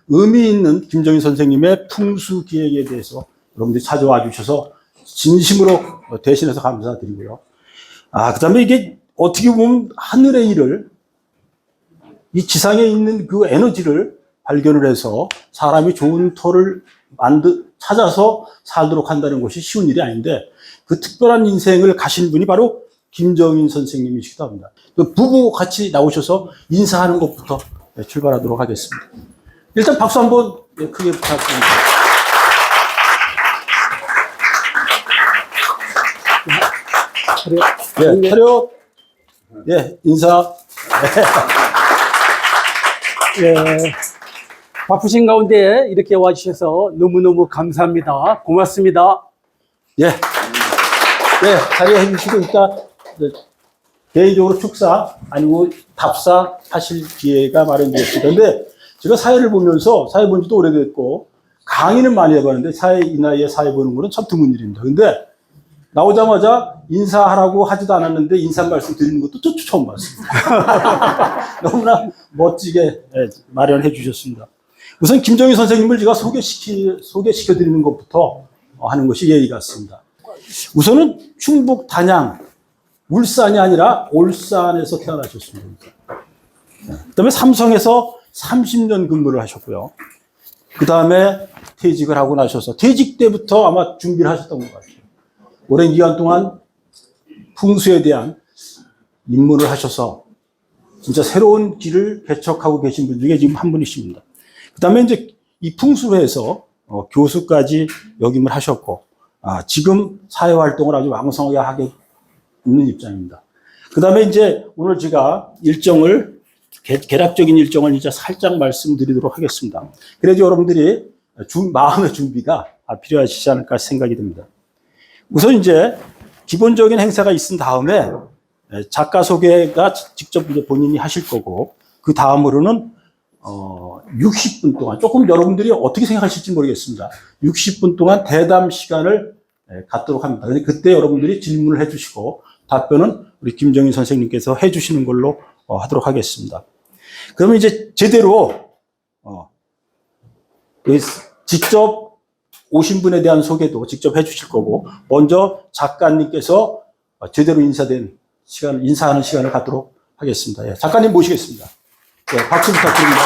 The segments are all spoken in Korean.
의미 있는 김정인 선생님의 풍수 기획에 대해서 여러분들이 찾아와 주셔서 진심으로 대신해서 감사드리고요. 그 다음에 이게 어떻게 보면 하늘의 일을, 이 지상에 있는 그 에너지를 발견을 해서 사람이 좋은 터를 찾아서 살도록 한다는 것이 쉬운 일이 아닌데, 그 특별한 인생을 가신 분이 바로 김정인 선생님이시기도 합니다. 부부 같이 나오셔서 인사하는 것부터 출발하도록 하겠습니다. 일단 박수 한번 크게 부탁드립니다. 네, 차렷. 예, 인사. 예, 바쁘신 가운데 이렇게 와주셔서 너무너무 감사합니다. 고맙습니다. 예. 네, 자리에 해주시고, 일단, 개인적으로 축사, 아니고 답사 하실 기회가 마련되었습니다. 근데 제가 사회를 보면서, 사회 본 지도 오래됐고, 강의는 많이 해봤는데, 이 나이에 사회 보는 거는 참 드문 일입니다. 근데, 나오자마자 인사하라고 하지도 않았는데, 인사 말씀 드리는 것도 또 처음 봤습니다. 너무나 멋지게 마련해 주셨습니다. 우선 김정인 선생님을 제가 소개시켜 드리는 것부터 하는 것이 예의 같습니다. 우선은 충북 단양, 울산이 아니라 올산에서 태어나셨습니다. 그 다음에 삼성에서 30년 근무를 하셨고요. 그 다음에 퇴직을 하고 나셔서 퇴직 때부터 아마 준비를 하셨던 것 같아요. 오랜 기간 동안 풍수에 대한 입문을 하셔서 진짜 새로운 길을 개척하고 계신 분 중에 지금 한 분이십니다. 그 다음에 이제 이 풍수회에서 교수까지 역임을 하셨고, 지금 사회활동을 아주 왕성하게 하게 있는 입장입니다. 그 다음에 이제 오늘 제가 일정을, 개략적인 일정을 이제 살짝 말씀드리도록 하겠습니다. 그래도 여러분들이 마음의 준비가 필요하시지 않을까 생각이 듭니다. 우선 이제 기본적인 행사가 있은 다음에 작가 소개가 직접 이제 본인이 하실 거고, 그 다음으로는 60분 동안, 조금 여러분들이 어떻게 생각하실지 모르겠습니다. 60분 동안 대담 시간을 갖도록 합니다. 근데 그때 여러분들이 질문을 해주시고, 답변은 우리 김정인 선생님께서 해주시는 걸로 하도록 하겠습니다. 그러면 이제 제대로 직접 오신 분에 대한 소개도 직접 해주실 거고, 먼저 작가님께서 제대로 인사하는 시간을 갖도록 하겠습니다. 예, 작가님 모시겠습니다. 예, 박수 부탁드립니다.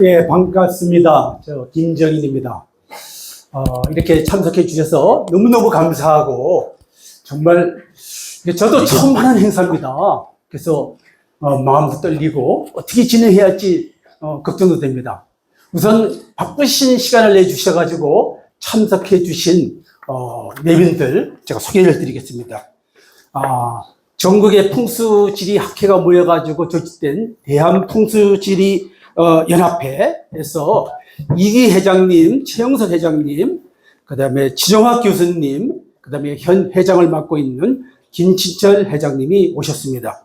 예, 반갑습니다. 저 김정인입니다. 이렇게 참석해 주셔서 너무너무 감사하고, 정말 저도 처음 하는 행사입니다. 그래서 마음도 떨리고 어떻게 진행해야 할지 걱정도 됩니다. 우선 바쁘신 시간을 내주셔가지고 참석해 주신 내빈들 제가 소개를 드리겠습니다. 전국의 풍수지리 학회가 모여가지고 조직된 대한풍수지리 연합회에서 이기 회장님, 최영석 회장님, 그 다음에 지정학 교수님, 그 다음에 현 회장을 맡고 있는 김진철 회장님이 오셨습니다.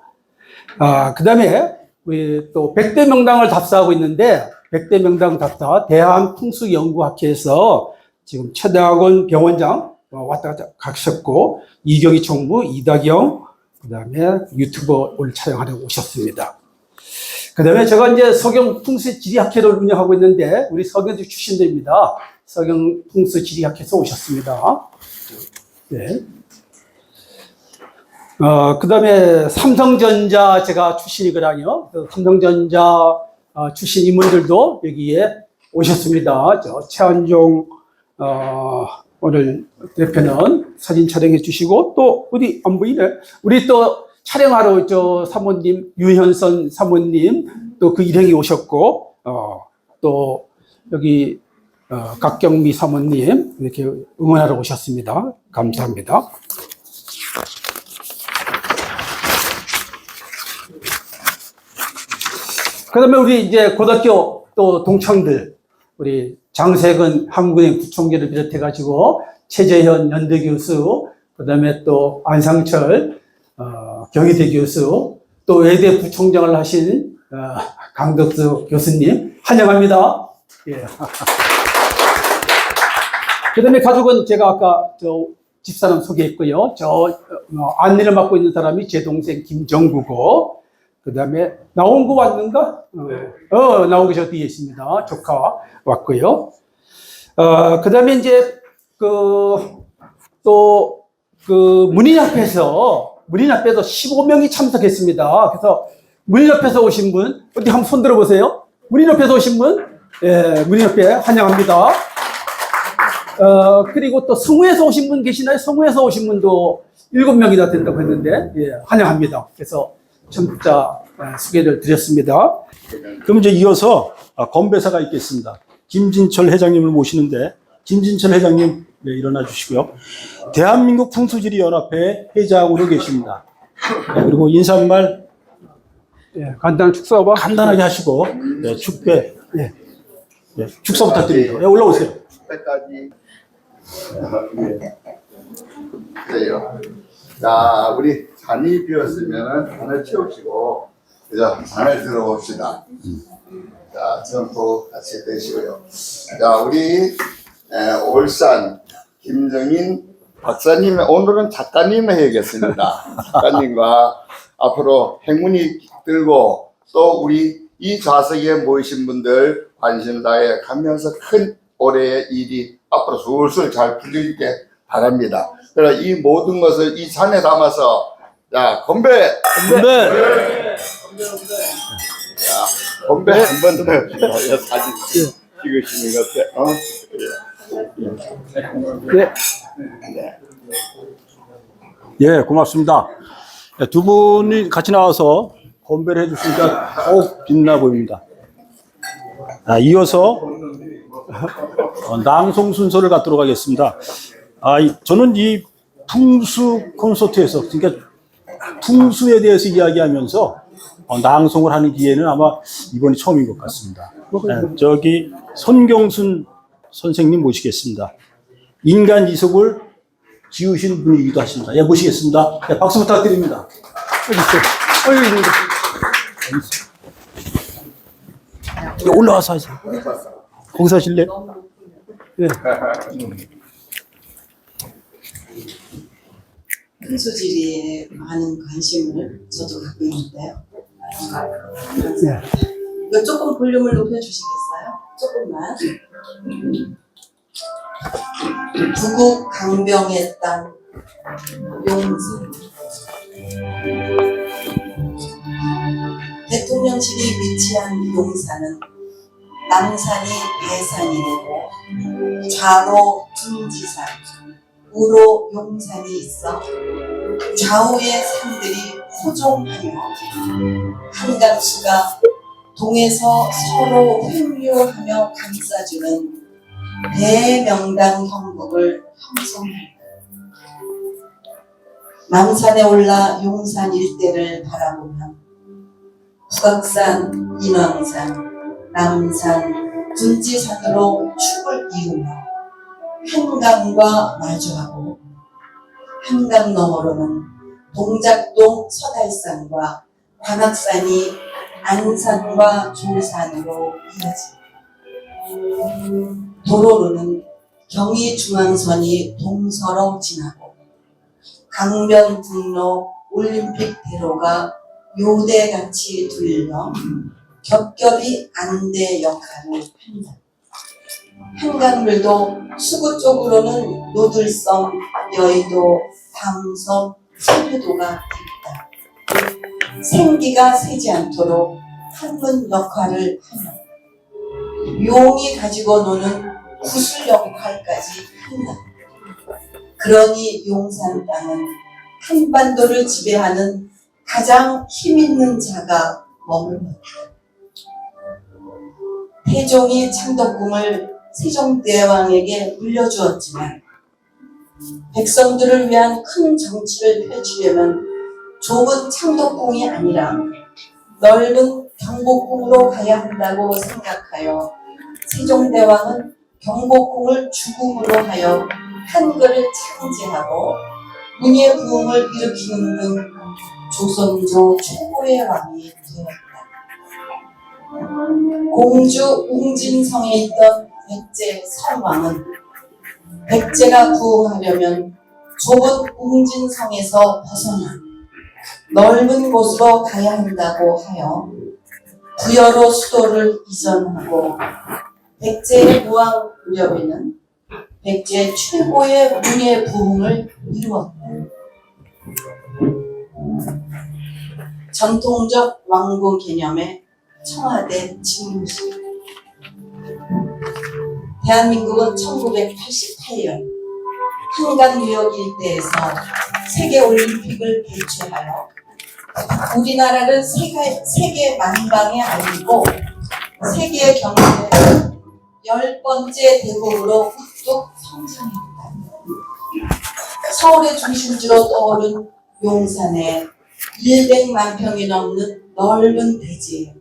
그 다음에 우리 또 100대 명당을 답사하고 있는데, 100대 명당 답사 대한풍수연구학회에서 지금 최대학원 병원장 왔다 갔다 가셨고, 이경희 총무, 이다경, 그 다음에 유튜버 오늘 촬영하러 오셨습니다. 그 다음에 제가 이제 서경풍수지리학회를 운영하고 있는데, 우리 서경대 출신들입니다. 서경풍수지리학회에서 오셨습니다. 네. 그 다음에 삼성전자 제가 출신이거든요. 삼성전자 출신 인물들도 여기에 오셨습니다. 최한종, 오늘 대표는 사진 촬영해 주시고, 또 어디 안 보이네. 우리 또 촬영하러 사모님, 유현선 사모님, 또 그 일행이 오셨고, 또 여기, 각경미 사모님, 이렇게 응원하러 오셨습니다. 감사합니다. 그 다음에 우리 이제 고등학교 또 동창들, 우리 장세근 한국은행 부총재를 비롯해가지고, 최재현 연대 교수, 그 다음에 또 안상철, 경희대 교수, 또 외대 부총장을 하신, 강덕수 교수님, 환영합니다. 예. 그 다음에 가족은 제가 아까 집사람 소개했고요. 안내를 맡고 있는 사람이 제 동생 김정구고, 그 다음에 나온 거 왔는가? 나온 것이 뒤에 있습니다. 조카 왔고요. 그 다음에 이제 문인 앞에서 15명이 참석했습니다. 그래서 문인 앞에서 오신 분 어디 한번 손 들어보세요. 문인 앞에서 오신 분, 예, 문인 앞에 환영합니다. 그리고 또 성우에서 오신 분 계시나요? 성우에서 오신 분도 7명이나 된다고 했는데, 예, 환영합니다. 그래서 청자 소개를 드렸습니다. 그럼 이제 이어서 건배사가 있겠습니다. 김진철 회장님을 모시는데, 김진철 회장님, 네, 일어나 주시고요. 대한민국 풍수지리연합회 회장으로 계십니다. 네, 그리고 인사말 예, 간단한 축사와 간단하게 하시고, 네, 축배, 네, 네, 축사 부탁드립니다. 네, 올라오세요. 때까지 그래요. 자, 우리 잔이 비었으면 잔을 채우시고 그죠? 잔을 들어봅시다. 자, 전부 같이 되시고요. 자, 우리 올산 김정인 박사님, 오늘은 작가님 해야겠습니다. 작가님과 앞으로 행운이 들고 또 우리 이 좌석에 모이신 분들 관심 다해 가면서 큰 올해의 일이 앞으로 술술 잘 풀리게 바랍니다. 그래서 이 모든 것을 이 잔에 담아서 자, 건배! 자, 건배 한 번 더 해봅시다. 사진 찍으시는 것 같아. 네. 예, 고맙습니다. 네, 두 분이 같이 나와서 건배를 해주시니까 더욱 빛나 보입니다. 이어서 낭송 순서를 갖도록 하겠습니다. 저는 이 풍수 콘서트에서, 그러니까 풍수에 대해서 이야기하면서 낭송을 하는 기회는 아마 이번이 처음인 것 같습니다. 저기 손경순 선생님 모시겠습니다. 인간 이속을 지으신 분이기도 하십니다. 예, 모시겠습니다. 네, 박수 부탁드립니다. 올라와서 하세요. 공사실래? 네. 풍수지리에 많은 관심을 저도 갖고 있는데요. 네. 이거 조금 볼륨을 높여주시겠어요? 조금만. 부국 강병의 땅 용산. 대통령실이 위치한 용산은 남산이 배산이 되고 좌로 둔지산, 우로 용산이 있어 좌우의 산들이 호종하며 한강수가 동에서 서로 횡류하며 감싸주는 대명당 형국을 형성합니다. 남산에 올라 용산 일대를 바라보면 북악산, 인왕산, 남산, 둔지산으로 축을 이루며 한강과 마주하고 한강 너머로는 동작동 서달산과 관악산이 안산과 조산으로 이어집니다. 도로로는 경의중앙선이 동서로 지나고 강변북로 올림픽대로가 요대같이 둘러 겹겹이 안대 역할을 합니다. 한강물도 수구 쪽으로는 노들섬, 여의도, 담섬, 서해도가 있다. 생기가 새지 않도록 한문 역할을 하며 용이 가지고 노는 구슬 역할까지 한다. 그러니 용산 땅은 한반도를 지배하는 가장 힘있는 자가 머물렀다. 태종이 창덕궁을 세종대왕에게 물려주었지만 백성들을 위한 큰 정치를 펼치려면 좁은 창덕궁이 아니라 넓은 경복궁으로 가야 한다고 생각하여 세종대왕은 경복궁을 주궁으로 하여 한글을 창제하고 문예 부흥을 일으키는 등 조선조 최고의 왕이 되었다. 공주 웅진성에 있던 백제 선왕은 백제가 부흥하려면 좁은 웅진성에서 벗어나 넓은 곳으로 가야 한다고 하여 부여로 수도를 이전하고 백제의 무왕 무렵에는 백제 최고의 문예 부흥을 이루었다. 전통적 왕궁 개념의 청와대 집무실. 대한민국은 1988년 한강유역 일대에서 세계올림픽을 개최하여 우리나라를 세계 만방에 알리고 세계 경제의 10번째 대국으로 훅뚝 성장했다. 서울의 중심지로 떠오른 용산에 100만 평이 넘는 넓은 대지에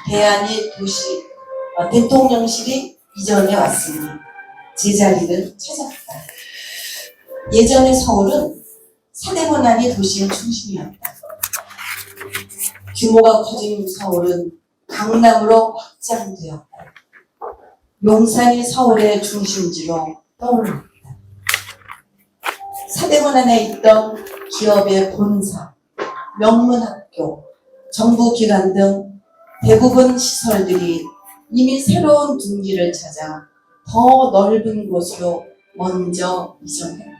대한의 도시 대통령실이 이전해 왔으니 제자리를 찾았다. 예전의 서울은 사대문안이 도시의 중심이었다. 규모가 커진 서울은 강남으로 확장되었고 용산이 서울의 중심지로 떠올랐다. 사대문안에 있던 기업의 본사, 명문학교, 정부기관 등 대부분 시설들이 이미 새로운 둥지를 찾아 더 넓은 곳으로 먼저 이전했다.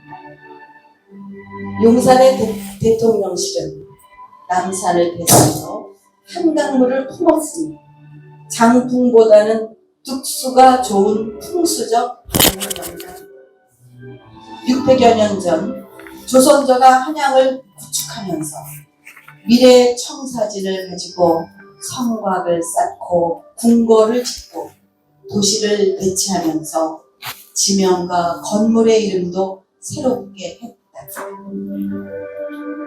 용산의 대통령실은 남산을 배경으로 한강물을 품었으니 장풍보다는 득수가 좋은 풍수적 영향이다. 600여 년 전 조선조가 한양을 구축하면서 미래의 청사진을 가지고 성곽을 쌓고 궁궐을 짓고 도시를 배치하면서 지명과 건물의 이름도 새롭게 했다.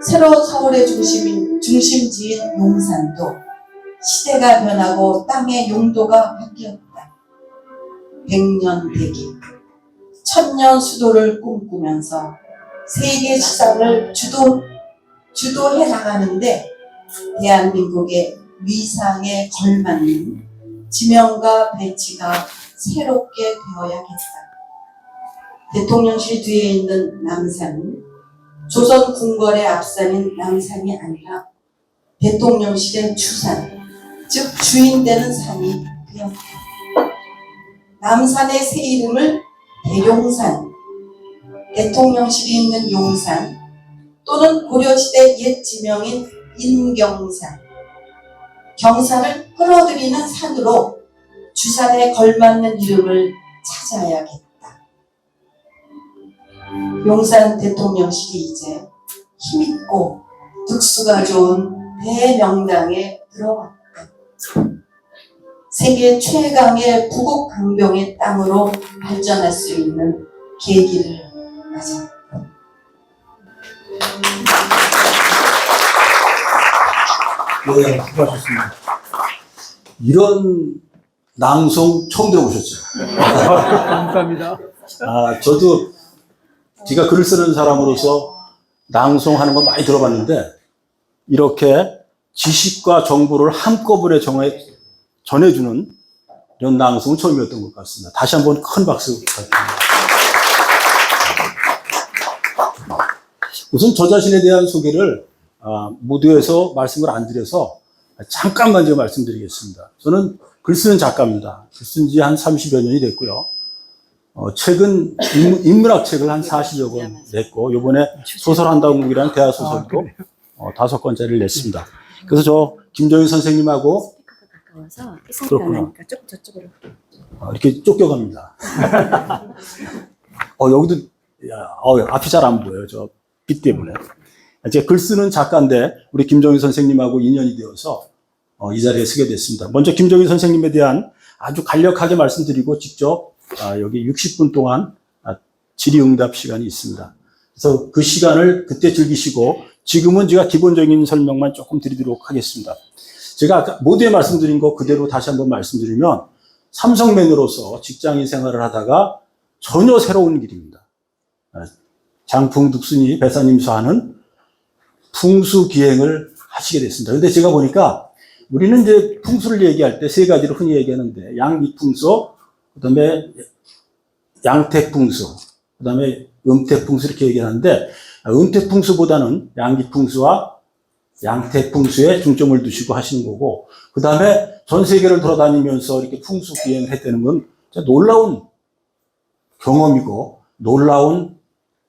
새로운 서울의 중심지인 용산도 시대가 변하고 땅의 용도가 바뀌었다. 100년 대기, 1000년 수도를 꿈꾸면서 세계 시장을 주도해 나가는데 대한민국의 위상에 걸맞는 지명과 배치가 새롭게 되어야겠다. 대통령실 뒤에 있는 남산은 조선 궁궐의 앞산인 남산이 아니라 대통령실의 주산, 즉 주인되는 산이 되었다. 남산의 새 이름을 대용산, 대통령실이 있는 용산 또는 고려시대 옛 지명인 인경산, 경산을 끌어들이는 산으로 주산에 걸맞는 이름을 찾아야겠다. 용산 대통령실이 이제 힘있고 득수가 좋은 대명당에 들어왔다. 세계 최강의 부국 강병의 땅으로 발전할 수 있는 계기를 맞았다. 네, 수고하셨습니다. 이런 낭송 처음 들어보셨죠? 감사합니다. 저도 제가 글을 쓰는 사람으로서 낭송하는 거 많이 들어봤는데 이렇게 지식과 정보를 한꺼번에 전해주는 이런 낭송은 처음이었던 것 같습니다. 다시 한번 큰 박수 부탁드립니다. 우선 저 자신에 대한 소개를 무도에서 말씀을 안 드려서 잠깐만 제가 말씀드리겠습니다. 저는 글 쓰는 작가입니다. 글 쓴 지 한 30여 년이 됐고요. 최근 인문학 책을 한 40여 권 냈고, 요번에 소설한다국이라는 대화소설도 5권짜리를 냈습니다. 그래서 저 김정희 선생님하고 가까워서 소리가 그렇구나. 나니까 조금 저쪽으로. 이렇게 쫓겨갑니다. 여기도 앞이 잘 안 보여요. 저 빛 때문에. 제가 글 쓰는 작가인데 우리 김정희 선생님하고 인연이 되어서 이 자리에 서게 됐습니다. 먼저 김정희 선생님에 대한 아주 간략하게 말씀드리고 직접 여기 60분 동안 질의응답 시간이 있습니다. 그래서 그 시간을 그때 즐기시고 지금은 제가 기본적인 설명만 조금 드리도록 하겠습니다. 제가 아까 모두에 말씀드린 거 그대로 다시 한번 말씀드리면 삼성맨으로서 직장인 생활을 하다가 전혀 새로운 길입니다. 장풍 둑순이 배사님서 하는 풍수기행을 하시게 됐습니다. 그런데 제가 보니까 우리는 이제 풍수를 얘기할 때 세 가지를 흔히 얘기하는데 양미풍수, 그 다음에 양태풍수, 그 다음에 음태풍수 이렇게 얘기하는데 음태풍수보다는 양기풍수와 양태 풍수에 중점을 두시고 하시는 거고, 그 다음에 전 세계를 돌아다니면서 이렇게 풍수 기행을 했다는 건 진짜 놀라운 경험이고 놀라운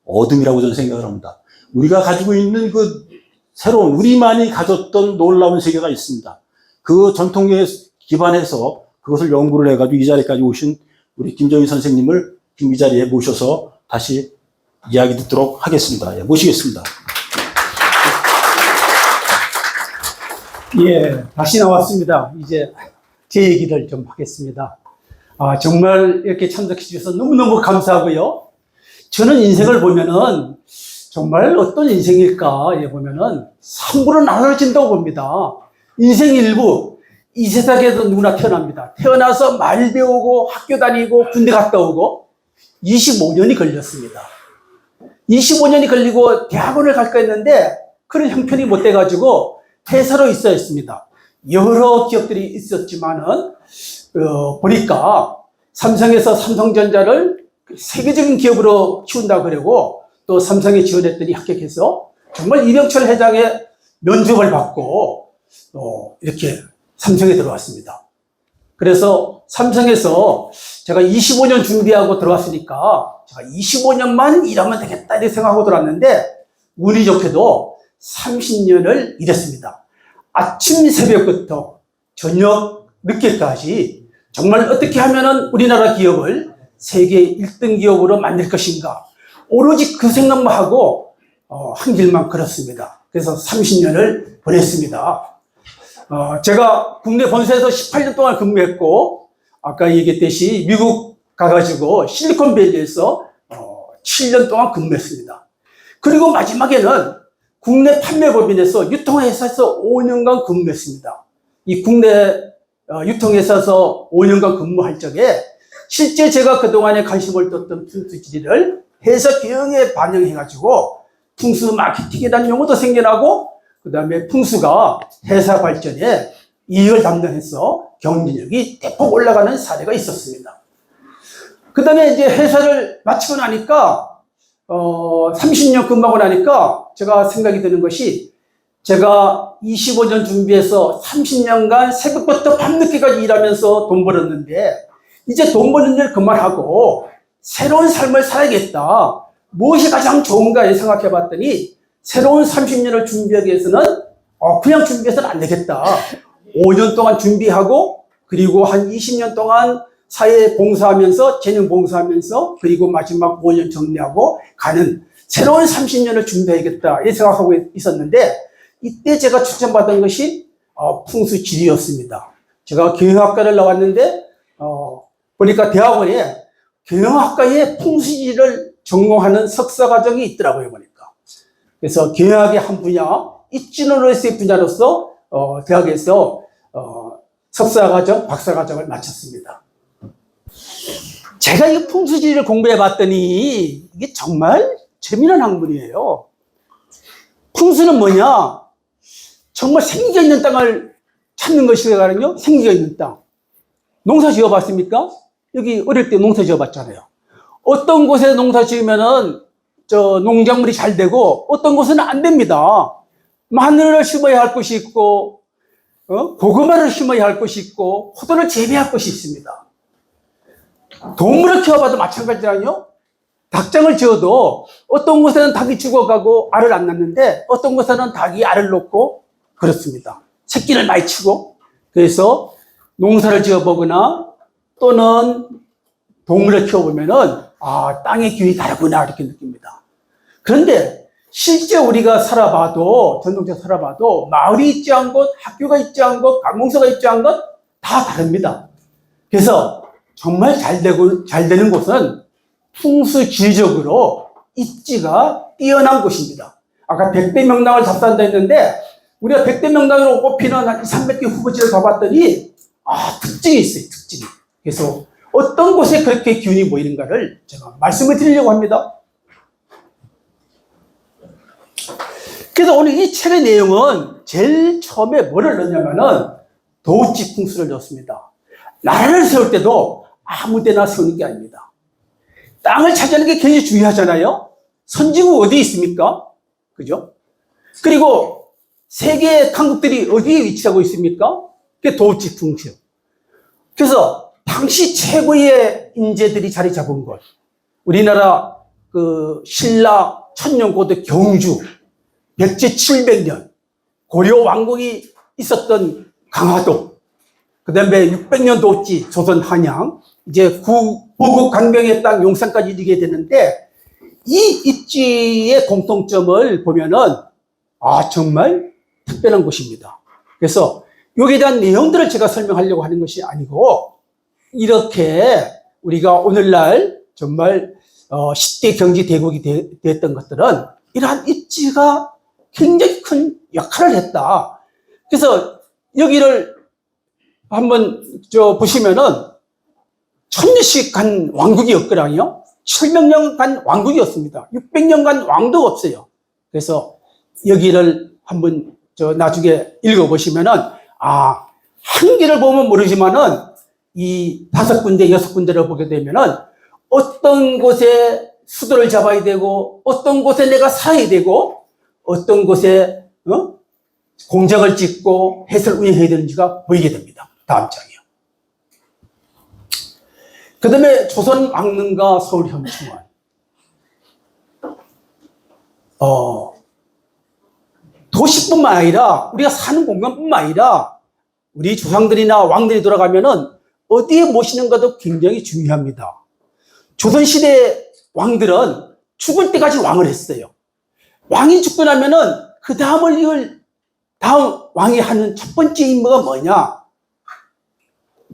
어둠이라고 저는 생각을 합니다. 우리가 가지고 있는 그 새로운, 우리만이 가졌던 놀라운 세계가 있습니다. 그 전통에 기반해서 그것을 연구를 해가지고 이 자리까지 오신 우리 김정희 선생님을 지금 이 자리에 모셔서 다시 이야기 듣도록 하겠습니다. 예, 모시겠습니다. 예, 다시 나왔습니다. 이제 제 얘기를 좀 하겠습니다. 정말 이렇게 참석해 주셔서 너무너무 감사하고요. 저는 인생을 보면은 정말 어떤 인생일까 보면은 3부로 나눠진다고 봅니다. 인생 일부, 이 세상에도 누구나 태어납니다. 태어나서 말 배우고 학교 다니고 군대 갔다 오고 25년이 걸렸습니다. 25년이 걸리고 대학원을 갈까 했는데 그런 형편이 못 돼가지고 회사로 있어야 했습니다. 여러 기업들이 있었지만은 보니까 삼성에서 삼성전자를 세계적인 기업으로 키운다 그러고 또 삼성에 지원했더니 합격해서 정말 이병철 회장의 면접을 받고 이렇게 삼성에 들어왔습니다. 그래서 삼성에서 제가 25년 준비하고 들어왔으니까 제가 25년만 일하면 되겠다 이렇게 생각하고 들어왔는데 운이 좋게도 30년을 일했습니다. 아침 새벽부터 저녁 늦게까지 정말 어떻게 하면 우리나라 기업을 세계 1등 기업으로 만들 것인가 오로지 그 생각만 하고 한 길만 걸었습니다. 그래서 30년을 보냈습니다. 제가 국내 본사에서 18년 동안 근무했고 아까 얘기했듯이 미국 가가지고 실리콘밸리에서 7년 동안 근무했습니다. 그리고 마지막에는 국내 판매법인에서 유통회사에서 5년간 근무했습니다. 이 국내 유통회사에서 5년간 근무할 적에 실제 제가 그동안에 관심을 뒀던 풍수지리를 회사 경영에 반영해가지고 풍수 마케팅이라는 용어도 생겨나고 그 다음에 풍수가 회사 발전에 이익을 담당해서 경쟁력이 대폭 올라가는 사례가 있었습니다. 그 다음에 이제 회사를 마치고 나니까 30년 근무하고 나니까 제가 생각이 드는 것이 제가 25년 준비해서 30년간 새벽부터 밤늦게까지 일하면서 돈 벌었는데 이제 돈 버는 일 그만하고 새로운 삶을 살아야겠다. 무엇이 가장 좋은가 생각해 봤더니 새로운 30년을 준비하기 위해서는 그냥 준비해서는 안 되겠다. 5년 동안 준비하고 그리고 한 20년 동안 사회에 봉사하면서 재능 봉사하면서 그리고 마지막 5년 정리하고 가는 새로운 30년을 준비해야겠다 이 생각하고 있었는데 이때 제가 추천받은 것이 풍수지리였습니다. 제가 경영학과를 나왔는데 보니까 대학원에 경영학과에 풍수지리를 전공하는 석사과정이 있더라고요 보니까. 그래서 경영학의 한 분야 이진으로서의 분야로서 대학에서 석사과정, 박사과정을 마쳤습니다. 제가 이 풍수지리를 공부해 봤더니 이게 정말 재미난 학문이에요. 풍수는 뭐냐? 정말 생기가 있는 땅을 찾는 것이거든요. 생기가 있는 땅. 농사 지어 봤습니까? 여기 어릴 때 농사 지어 봤잖아요. 어떤 곳에 농사 지으면은 농작물이 잘 되고 어떤 곳은 안 됩니다. 마늘을 심어야 할 곳이 있고 고구마를 심어야 할 곳이 있고 포도를 재배할 곳이 있습니다. 동물을 키워봐도 마찬가지라뇨. 닭장을 지어도 어떤 곳에는 닭이 죽어가고 알을 안 낳는데 어떤 곳에는 닭이 알을 놓고 그렇습니다. 새끼를 많이 치고. 그래서 농사를 지어보거나 또는 동물을 키워보면은 땅의 기운이 다르구나 이렇게 느낍니다. 그런데 실제 우리가 살아봐도 전통적으로 살아봐도 마을이 있지 않은 곳, 학교가 있지 않은 곳, 관공서가 있지 않은 곳 다 다릅니다. 그래서 정말 잘 되는 곳은 풍수지리적으로 입지가 뛰어난 곳입니다. 아까 100대 명당을 답산다 했는데 우리가 100대 명당으로 꼽히는 한 300개 후보지를 가봤더니 특징이 있어요. 특징이. 그래서 어떤 곳에 그렇게 기운이 모이는가를 제가 말씀을 드리려고 합니다. 그래서 오늘 이 책의 내용은 제일 처음에 뭐를 넣냐면은 도지 풍수를 넣습니다. 나라를 세울 때도 아무 데나 세우는 게 아닙니다. 땅을 차지하는 게 굉장히 중요하잖아요. 선진국 어디 있습니까? 그죠? 그리고 세계의 강국들이 어디에 위치하고 있습니까? 그게 도치 풍수. 그래서 당시 최고의 인재들이 자리 잡은 곳. 우리나라 그 신라 천년고대 경주, 백제 700년, 고려 왕국이 있었던 강화도, 그 다음에 600년 도치, 조선 한양, 이제 부국 강병의 땅 용산까지 이르게 되는데, 이 입지의 공통점을 보면은, 아, 정말 특별한 곳입니다. 그래서 여기에 대한 내용들을 제가 설명하려고 하는 것이 아니고, 이렇게 우리가 오늘날 정말 10대 경제 대국이 됐던 것들은 이러한 입지가 굉장히 큰 역할을 했다. 그래서 여기를 한번 보시면은 1000년씩 간 왕국이었거든요. 700년 간 왕국이었습니다. 600년간 왕도 없어요. 그래서 여기를 한번 나중에 읽어보시면은, 아, 한 개를 보면 모르지만은 이 5군데, 6군데를 보게 되면은 어떤 곳에 수도를 잡아야 되고, 어떤 곳에 내가 살아야 되고, 어떤 곳에 공장을 짓고 해설 운영해야 되는지가 보이게 됩니다. 다음 장이요. 그 다음에 조선 왕릉과 서울 현충원. 도시뿐만 아니라 우리가 사는 공간뿐만 아니라 우리 조상들이나 왕들이 돌아가면은 어디에 모시는 것도 굉장히 중요합니다. 조선시대 왕들은 죽을 때까지 왕을 했어요. 왕이 죽고 나면은 그 다음을 이을 다음 왕이 하는 첫 번째 임무가 뭐냐?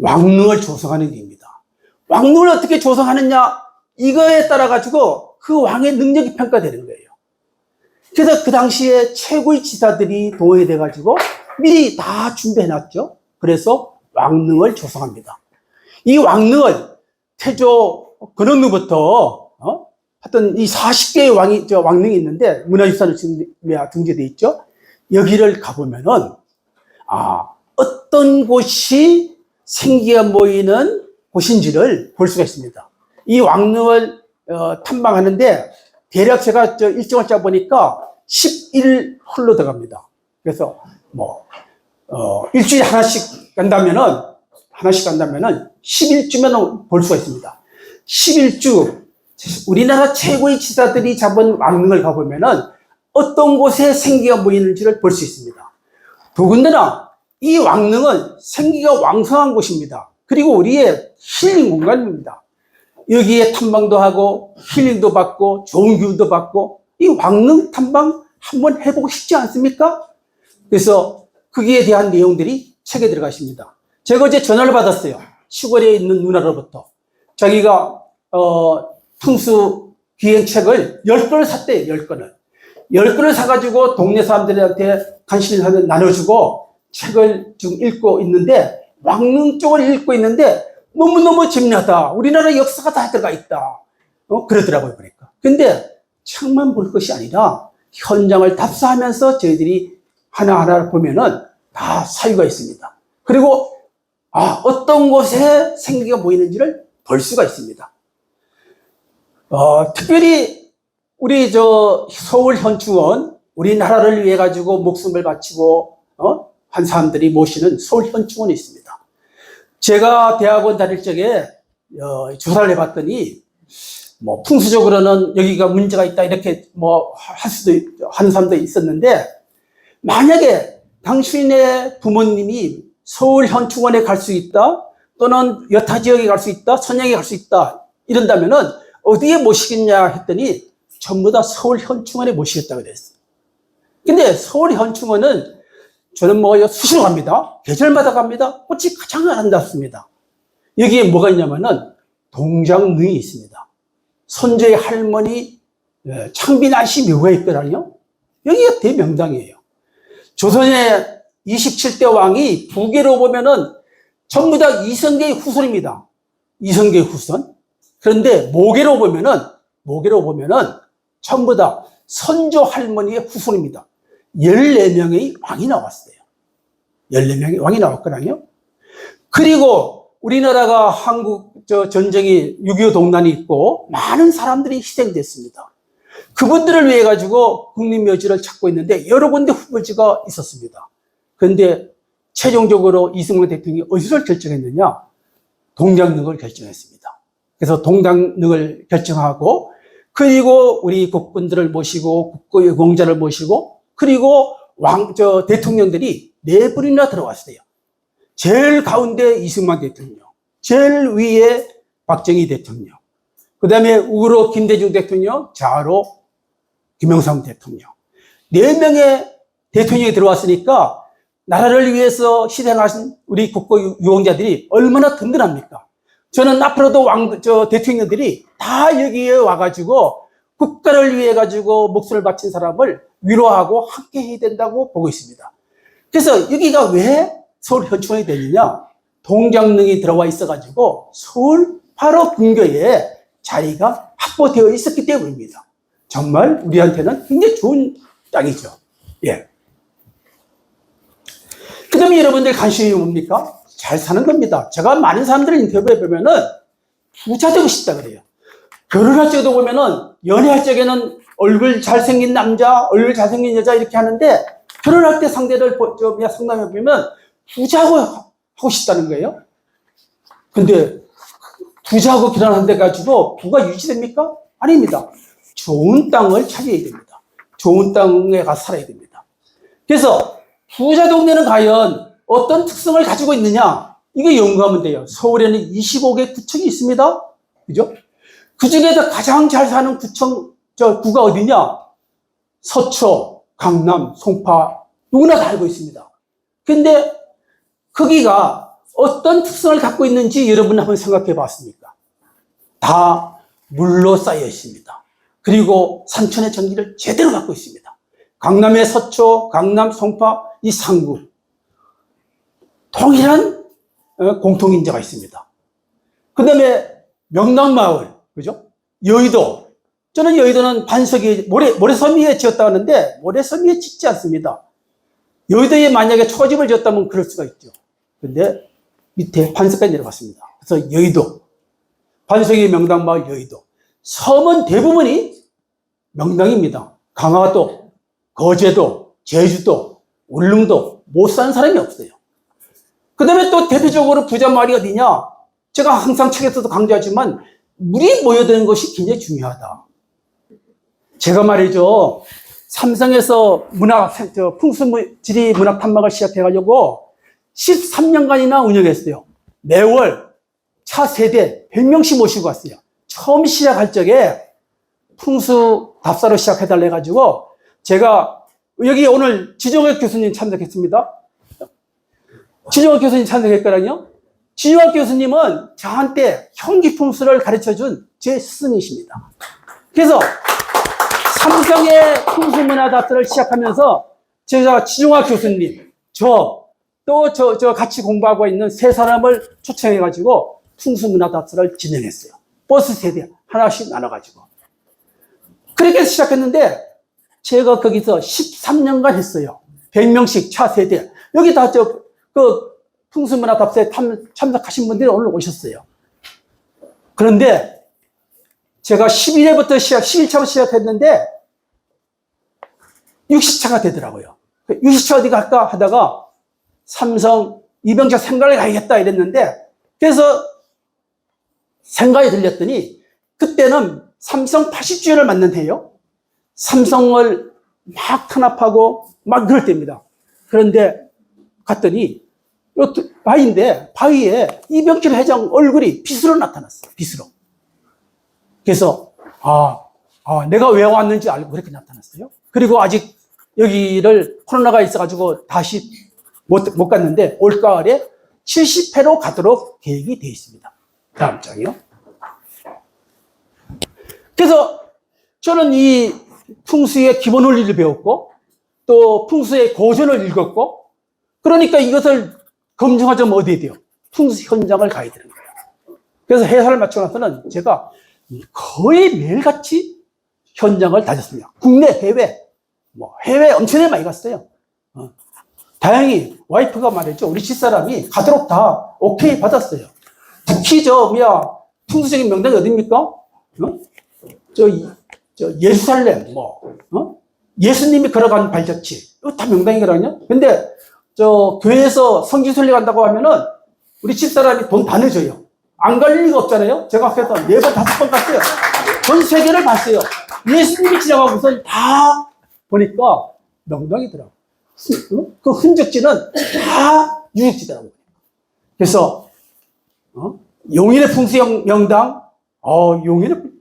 왕릉을 조성하는 일입니다. 왕릉을 어떻게 조성하느냐? 이거에 따라 가지고 그 왕의 능력이 평가되는 거예요. 그래서 그 당시에 최고의 지사들이 동원돼 가지고 미리 다 준비해 놨죠. 그래서 왕릉을 조성합니다. 이 왕릉을 태조 근원로부터 하여튼 이 40개의 왕릉이 있는데 문화유산으로 등재되어 있죠. 여기를 가보면은 어떤 곳이 생기가 모이는 곳인지를 볼 수가 있습니다. 이 왕릉을 탐방하는데 대략 제가 일정을 짜보니까 11일 홀로 들어갑니다. 그래서 일주일에 하나씩 간다면은 10일쯤에는 볼 수가 있습니다. 11주 우리나라 최고의 지사들이 잡은 왕릉을 가보면은 어떤 곳에 생기가 모이는지를 볼 수 있습니다. 더군다나 이 왕릉은 생기가 왕성한 곳입니다. 그리고 우리의 힐링 공간입니다. 여기에 탐방도 하고 힐링도 받고 좋은 기운도 받고 이 왕릉 탐방 한번 해보고 싶지 않습니까? 그래서 거기에 대한 내용들이 책에 들어가 있습니다. 제가 어제 전화를 받았어요. 시골에 있는 누나로부터. 자기가 풍수 기행책을 10권을 샀대요. 10권을. 10권을 사가지고 동네 사람들한테 관심을 하면 나눠주고 책을 지금 읽고 있는데 왕릉 쪽을 읽고 있는데 너무너무 재미나다. 우리나라 역사가 다 들어가 있다. 그러더라고요. 그러니까. 근데 책만 볼 것이 아니라 현장을 답사하면서 저희들이 하나하나 보면은 다 사유가 있습니다. 그리고 어떤 곳에 생기가 모이는지를 볼 수가 있습니다. 특별히 우리 서울 현충원, 우리나라를 위해 가지고 목숨을 바치고 한 사람들이 모시는 서울 현충원이 있습니다. 제가 대학원 다닐 적에 조사를 해봤더니 풍수적으로는 여기가 문제가 있다 이렇게 하는 사람도 있었는데, 만약에 당신의 부모님이 서울 현충원에 갈 수 있다, 또는 여타 지역에 갈 수 있다, 선양에 갈 수 있다 이런다면은 어디에 모시겠냐 했더니 전부 다 서울 현충원에 모시겠다고 그랬어요. 근데 서울 현충원은 저는 수시로 갑니다. 계절마다 갑니다. 꽃이 가장 아름답습니다. 여기에 뭐가 있냐면은 동장릉이 있습니다. 선조의 할머니 창빈아씨 묘가 있거든요. 여기가 대명당이에요. 조선의 27대 왕이 부계로 보면은 전부 다 이성계의 후손입니다. 이성계의 후손. 그런데 모계로 보면은 전부 다 선조 할머니의 후손입니다. 14명의 왕이 나왔어요. 14명의 왕이 나왔거든요. 그리고 우리나라가 한국 전쟁이 6.25 동란이 있고 많은 사람들이 희생됐습니다. 그분들을 위해 가지고 국립묘지를 찾고 있는데 여러 군데 후보지가 있었습니다. 그런데 최종적으로 이승만 대통령이 어디를 결정했느냐? 동장릉을 결정했습니다. 그래서 동장릉을 결정하고 그리고 우리 국군들을 모시고 국가유공자를 모시고 그리고 대통령들이 네 분이나 들어왔어요. 제일 가운데 이승만 대통령, 제일 위에 박정희 대통령, 그 다음에 우로 김대중 대통령, 좌로 김영삼 대통령. 네 명의 대통령이 들어왔으니까 나라를 위해서 희생하신 우리 국가유공자들이 얼마나 든든합니까? 저는 앞으로도 대통령들이 다 여기에 와가지고 국가를 위해 가지고 목숨을 바친 사람을 위로하고 함께 해야 된다고 보고 있습니다. 그래서 여기가 왜 서울 현충원이 되느냐? 동장릉이 들어와 있어가지고 서울 바로 근교에 자리가 확보되어 있었기 때문입니다. 정말 우리한테는 굉장히 좋은 땅이죠. 예. 그 다음에 여러분들 관심이 뭡니까? 잘 사는 겁니다. 제가 많은 사람들을 인터뷰해 보면은 부자 되고 싶다 그래요. 결혼할 적에도 보면은 연애할 적에는 얼굴 잘생긴 남자, 얼굴 잘생긴 여자 이렇게 하는데 결혼할 때 상대를 상담해 보면 부자하고 하고 싶다는 거예요. 근데 부자하고 결혼한데 가지고 부가 유지됩니까? 아닙니다. 좋은 땅을 찾아야 됩니다. 좋은 땅에 가서 살아야 됩니다. 그래서 부자 동네는 과연 어떤 특성을 가지고 있느냐? 이거 연구하면 돼요. 서울에는 25개 구청이 있습니다. 그죠? 그 중에서 가장 잘 사는 구가 어디냐? 서초, 강남, 송파, 누구나 다 알고 있습니다. 근데 거기가 어떤 특성을 갖고 있는지 여러분 한번 생각해 봤습니까? 다 물로 쌓여 있습니다. 그리고 산천의 전기를 제대로 갖고 있습니다. 강남의 서초, 강남, 송파, 이 상구. 동일한 공통인자가 있습니다. 그 다음에 명당마을, 그죠? 여의도. 저는 여의도는 반석이 모래섬 위에 지었다 하는데 모래섬 위에 짓지 않습니다. 여의도에 만약에 초집을 지었다면 그럴 수가 있죠. 근데 밑에 반석까지 내려갔습니다. 그래서 여의도. 반석이 명당마을 여의도. 섬은 대부분이 명당입니다. 강화도, 거제도, 제주도, 울릉도 못 사는 사람이 없어요. 그 다음에 또 대표적으로 부자 마을이 어디냐? 제가 항상 책에서도 강조하지만 물이 모여드는 것이 굉장히 중요하다. 제가 말이죠. 삼성에서 풍수지리 문학 탐방을 시작해가지고 13년간이나 운영했어요. 매월 차 세대 100명씩 모시고 왔어요. 처음 시작할 적에 풍수 답사로 시작해달라 해가지고 제가 여기 오늘 지정혁 교수님 참석했습니다. 지정혁 교수님 참석했거든요. 지정혁 교수님은 저한테 형기풍수를 가르쳐준 제 스승이십니다. 그래서 삼성의 풍수문화답사를 시작하면서 제가 지정혁 교수님, 저 같이 공부하고 있는 세 사람을 초청해가지고 풍수문화답사를 진행했어요. 버스 세대 하나씩 나눠가지고. 그렇게 시작했는데 제가 거기서 13년간 했어요. 100명씩 차 세대. 여기 다 풍수문화답사에 참석하신 분들이 오늘 오셨어요. 그런데 제가 11회부터 11차부터 시작했는데 60차가 되더라고요. 60차 어디 갈까 하다가 삼성 이병철 생가를 가야겠다 이랬는데 그래서 생가에 들렸더니 그때는 삼성 80주년을 맞는 해요. 삼성을 막 탄압하고 막 그럴 때입니다. 그런데 갔더니 바위에 이병철 회장 얼굴이 빛으로 나타났어요. 빛으로. 그래서 내가 왜 왔는지 알고 그렇게 나타났어요. 그리고 아직 여기를 코로나가 있어가지고 다시 못 갔는데 올가을에 70회로 가도록 계획이 되어 있습니다. 다음 장이요. 그래서 저는 이 풍수의 기본 원리를 배웠고 또 풍수의 고전을 읽었고 그러니까 이것을 검증하자면 어디에 돼요? 풍수 현장을 가야 되는 거예요. 그래서 해설을 마치고 나서는 제가 거의 매일같이 현장을 다녔습니다. 국내, 해외. 해외 엄청나게 많이 갔어요. 다행히 와이프가 말했죠. 우리 집사람이 가도록 다 오케이 받았어요. 특히 풍수적인 명당이 어딥니까? 예루살렘, 예수님이 걸어간 발자취, 이거 다 명당이거든요. 근데, 교회에서 성지 순례간다고 하면은, 우리 집사람이 돈 다 내줘요. 안 갈 리가 없잖아요. 제가 그래서 4번, 5번 갔어요. 전 세계를 봤어요. 예수님이 지나가고서 다 보니까 명당이더라고요. 그 흔적지는 다 유적지더라고요. 그래서, 용인의 풍수 명당, 용인은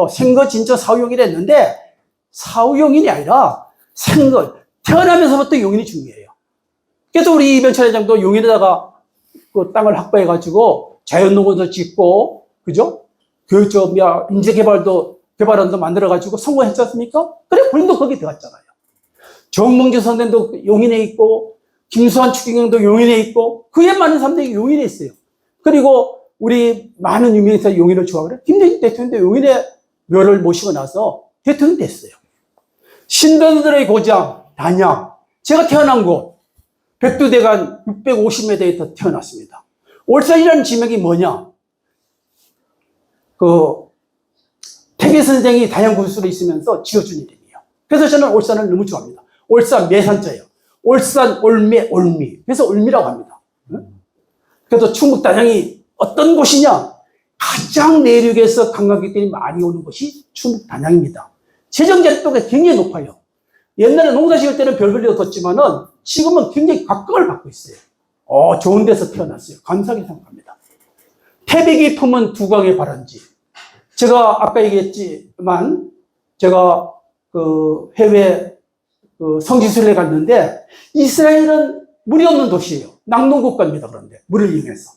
생거 진짜 사후용인이 했는데, 사후용인이 아니라 생거, 태어나면서부터 용인이 중요해요. 그래서 우리 이병철 회장도 용인에다가 그 땅을 확보해가지고 자연농원도 짓고, 그죠? 인재개발원도 만들어가지고 성공했지 않습니까? 그래, 본인도 거기 들어갔잖아요. 정몽주 선생도 용인에 있고, 김수환 추기경도 용인에 있고, 그에 많은 사람들이 용인에 있어요. 그리고 우리 많은 유명인사 용인을 좋아하거든요. 김대중 대통령도 용인에 묘를 모시고 나서 대통령이 됐어요. 신도들의 고장, 단양. 제가 태어난 곳, 백두대간 650m에 태어났습니다. 올산이라는 지명이 뭐냐? 태계 선생이 단양 군수로 있으면서 지어준 이름이에요. 그래서 저는 올산을 너무 좋아합니다. 올산 매산자예요. 올산, 올매, 올미. 그래서 올미라고 합니다. 그래서 충북 단양이 어떤 곳이냐? 가장 내륙에서 관광객들이 많이 오는 곳이 충북 단양입니다. 재정 제도가 굉장히 높아요. 옛날에 농사 지을 때는 별볼일 없었지만은 지금은 굉장히 각광을 받고 있어요. 좋은 데서 태어났어요. 감사하게 생각합니다. 태백이 품은 두광의 발원지. 제가 아까 얘기했지만 제가 해외 성지순례 갔는데 이스라엘은 물이 없는 도시예요. 낙농국가입니다. 그런데 물을 이용해서.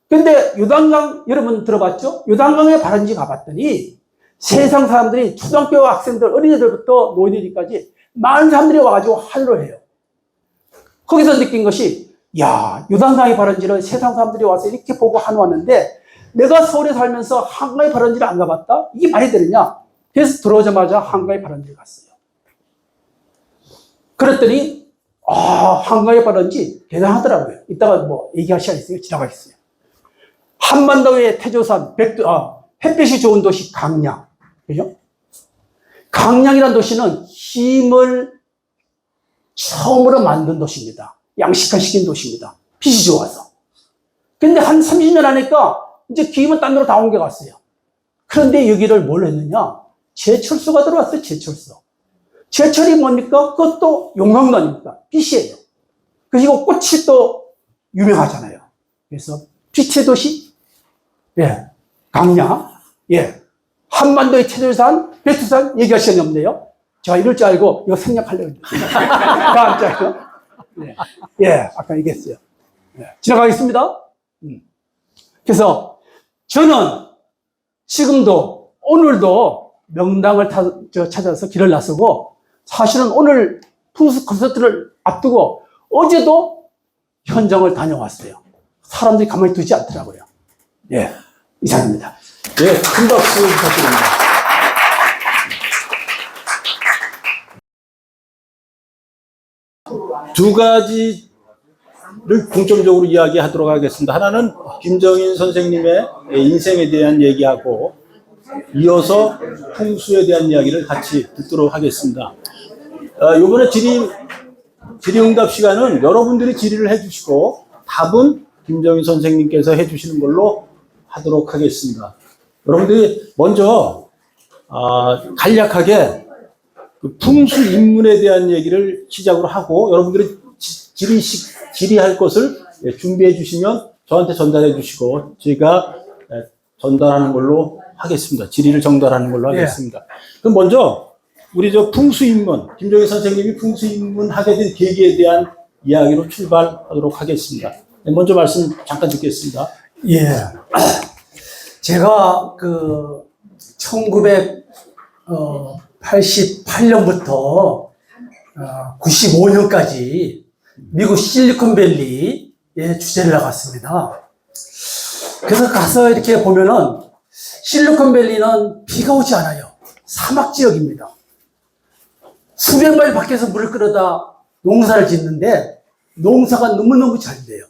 근데 요단강 여러분 들어봤죠? 요단강에 발원지 가봤더니 세상 사람들이 초등학교 학생들 어린애들부터 노인들까지 많은 사람들이 와가지고 하늘을 해요. 거기서 느낀 것이 요단강의 발원지를 세상 사람들이 와서 이렇게 보고 한왔는데 내가 서울에 살면서 한강의 발원지를 안 가봤다? 이게 말이 되느냐? 그래서 들어오자마자 한강의 발원지를 갔어요. 그랬더니 한강의 발원지 대단하더라고요. 이따가 얘기할 시간이 있으니까 지나가겠어요. 한반도의 태조산, 햇빛이 좋은 도시 강양. 그죠? 강양이라는 도시는 힘을 처음으로 만든 도시입니다. 양식화시킨 도시입니다. 빛이 좋아서. 근데 한 30년 하니까 이제 기임은 딴 데로 다 옮겨갔어요. 그런데 여기를 뭘 했느냐? 제철소가 들어왔어요. 제철소. 제철이 뭡니까? 그것도 용광로 아닙니까? 빛이에요. 그리고 꽃이 또 유명하잖아요. 그래서 빛의 도시, 강양, 한반도의 태조산, 백두산 얘기할 시간이 없네요. 제가 이럴 줄 알고 이거 생략하려고 했는데. 다음 장요. 아까 얘기했어요. 지나가겠습니다. 그래서 저는 지금도 오늘도 명당을 찾아서 길을 나서고 사실은 오늘 풍수 콘서트를 앞두고 어제도 현장을 다녀왔어요. 사람들이 가만히 두지 않더라고요. 이상입니다. 큰 박수 부탁드립니다. 두 가지를 공통적으로 이야기하도록 하겠습니다. 하나는 김정인 선생님의 인생에 대한 얘기하고 이어서 풍수에 대한 이야기를 같이 듣도록 하겠습니다. 이번에 질의응답 시간은 여러분들이 질의를 해주시고 답은 김정인 선생님께서 해주시는 걸로 하도록 하겠습니다. 여러분들이 먼저 간략하게 그 풍수 인문에 대한 얘기를 시작으로 하고 여러분들이 질의할 것을 준비해 주시면 저한테 전달해 주시고 저희가 전달하는 걸로 하겠습니다. 질의를 전달하는 걸로 하겠습니다. 그럼 먼저 우리 풍수 인문, 김정인 선생님이 풍수 인문 하게 된 계기에 대한 이야기로 출발하도록 하겠습니다. 먼저 말씀 잠깐 듣겠습니다. 제가 1988년부터 95년까지 미국 실리콘밸리에 주재를 나갔습니다. 그래서 가서 이렇게 보면은 실리콘밸리는 비가 오지 않아요. 사막 지역입니다. 수백 마일 밖에서 물을 끌어다 농사를 짓는데 농사가 너무너무 잘 돼요.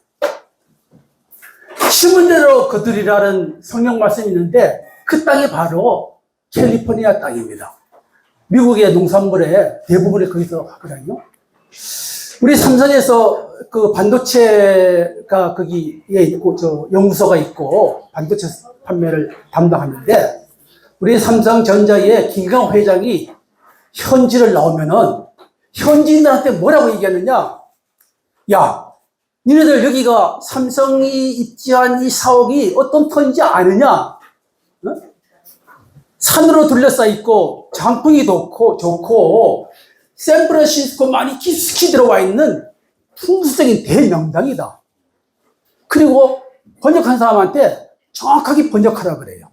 심은 대로 거두리라는 성경 말씀이 있는데 그 땅이 바로 캘리포니아 땅입니다. 미국의 농산물의 대부분이 거기서 하거든요. 우리 삼성에서 그 반도체가 거기에 있고, 연구소가 있고, 반도체 판매를 담당하는데, 우리 삼성전자의 김강 회장이 현지를 나오면은, 현지인들한테 뭐라고 얘기하느냐? 야, 니네들 여기가 삼성이 입지한 이 사옥이 어떤 터인지 아느냐? 어? 산으로 둘러싸여 있고, 장풍이 좋고, 샌프란시스코만이 깊숙이 들어와 있는 풍수적인 대명당이다. 그리고 번역한 사람한테 정확하게 번역하라 그래요.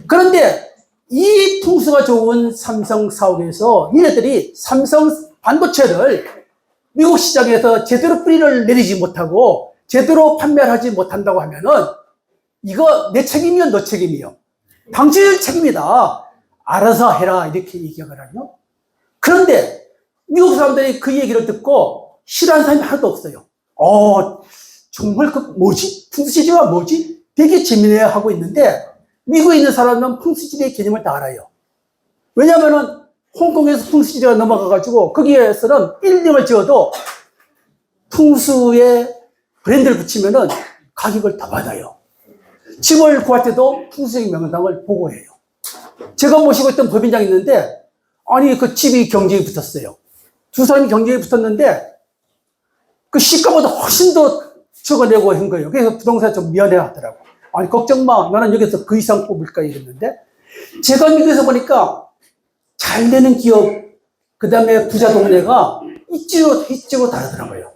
그런데 이 풍수가 좋은 삼성 사옥에서 얘네들이 삼성 반도체를 미국 시장에서 제대로 뿌리를 내리지 못하고 제대로 판매를 하지 못한다고 하면은 이거 내 책임이요, 너 책임이요. 당신 책임이다. 알아서 해라. 이렇게 얘기하거든요. 그런데 미국 사람들이 그 얘기를 듣고 싫어하는 사람이 하나도 없어요. 정말 그 뭐지? 풍수지리가 뭐지? 되게 재미있게 하고 있는데 미국에 있는 사람은 풍수지리의 개념을 다 알아요. 왜냐하면은 홍콩에서 풍수지리가 넘어가가지고 거기에서는 빌딩을 지어도 풍수에 브랜드를 붙이면은 가격을 더 받아요. 집을 구할 때도 풍수적인 명당을 보고해요. 제가 모시고 있던 법인장이 있는데 아니 그 집이 경쟁이 붙었어요. 두 사람이 경쟁이 붙었는데 그 시가보다 훨씬 더 적어내고 한 거예요. 그래서 부동산 좀 미안해 하더라고. 아니 걱정 마. 나는 여기서 그 이상 뽑을까 이랬는데 제가 미국에서 보니까 잘 되는 기업 그 다음에 부자 동네가 이쪽으로 다르더라고요.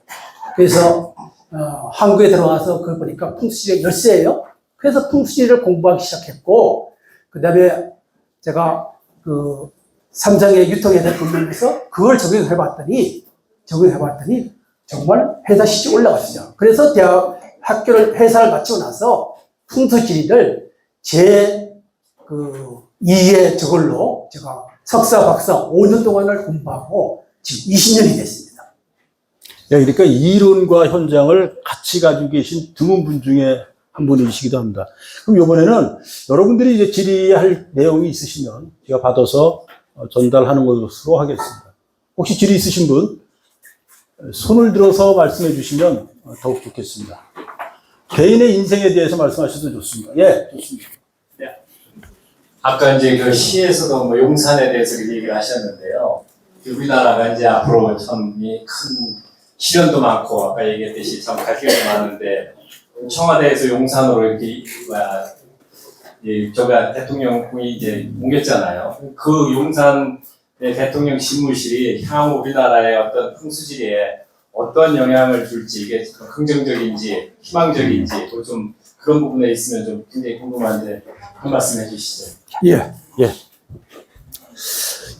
그래서 한국에 들어와서 그걸 보니까 풍수지리 열쇠예요. 그래서 풍수지리를 공부하기 시작했고 그 다음에 제가 그 삼성의 유통회사를 보면서 그걸 적용해봤더니 정말 회사 시집이 올라갔어요. 그래서 회사를 마치고 나서 풍수지리를 제 그 2의 저걸로 제가 석사, 박사 5년 동안을 공부하고 지금 20년이 됐습니다. 그러니까 이론과 현장을 같이 가지고 계신 드문 분 중에 한 분이시기도 합니다. 그럼 이번에는 여러분들이 이제 질의할 내용이 있으시면 제가 받아서 전달하는 것으로 하겠습니다. 혹시 질의 있으신 분 손을 들어서 말씀해 주시면 더욱 좋겠습니다. 개인의 인생에 대해서 말씀하셔도 좋습니다. 예, 좋습니다. 네. 아까 이제 그 시에서도 뭐 용산에 대해서 얘기를 하셨는데요. 우리나라가 이제 앞으로 참 큰 시련도 많고 아까 얘기했듯이 참 갈등도 많은데 청와대에서 용산으로 이렇게 저가 대통령이 이제 옮겼잖아요. 그 용산 대통령 집무실이 향후 우리나라의 어떤 풍수지리에 어떤 영향을 줄지 이게 긍정적인지 희망적인지 또 좀 그런 부분에 있으면 좀 굉장히 궁금한데 한 말씀 해주시죠. 예. 예.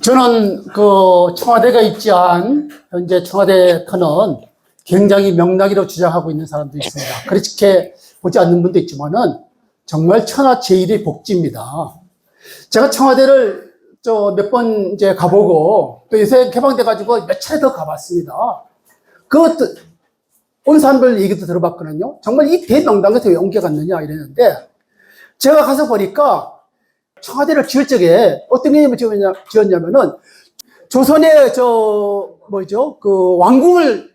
저는 그 청와대가 입지한 현재 청와대 터는 굉장히 명락이라고 주장하고 있는 사람도 있습니다. 그렇게 보지 않는 분도 있지만은 정말 천하제일의 복지입니다. 제가 청와대를 몇 번 이제 가보고 또 요새 개방돼가지고 몇 차례 더 가봤습니다. 그것도 온 사람들 얘기도 들어봤거든요. 정말 이 대명당에서 왜 옮겨갔느냐 이랬는데 제가 가서 보니까 청와대를 지을 적에 어떤 개념을 지었냐면은 조선의 그 왕궁을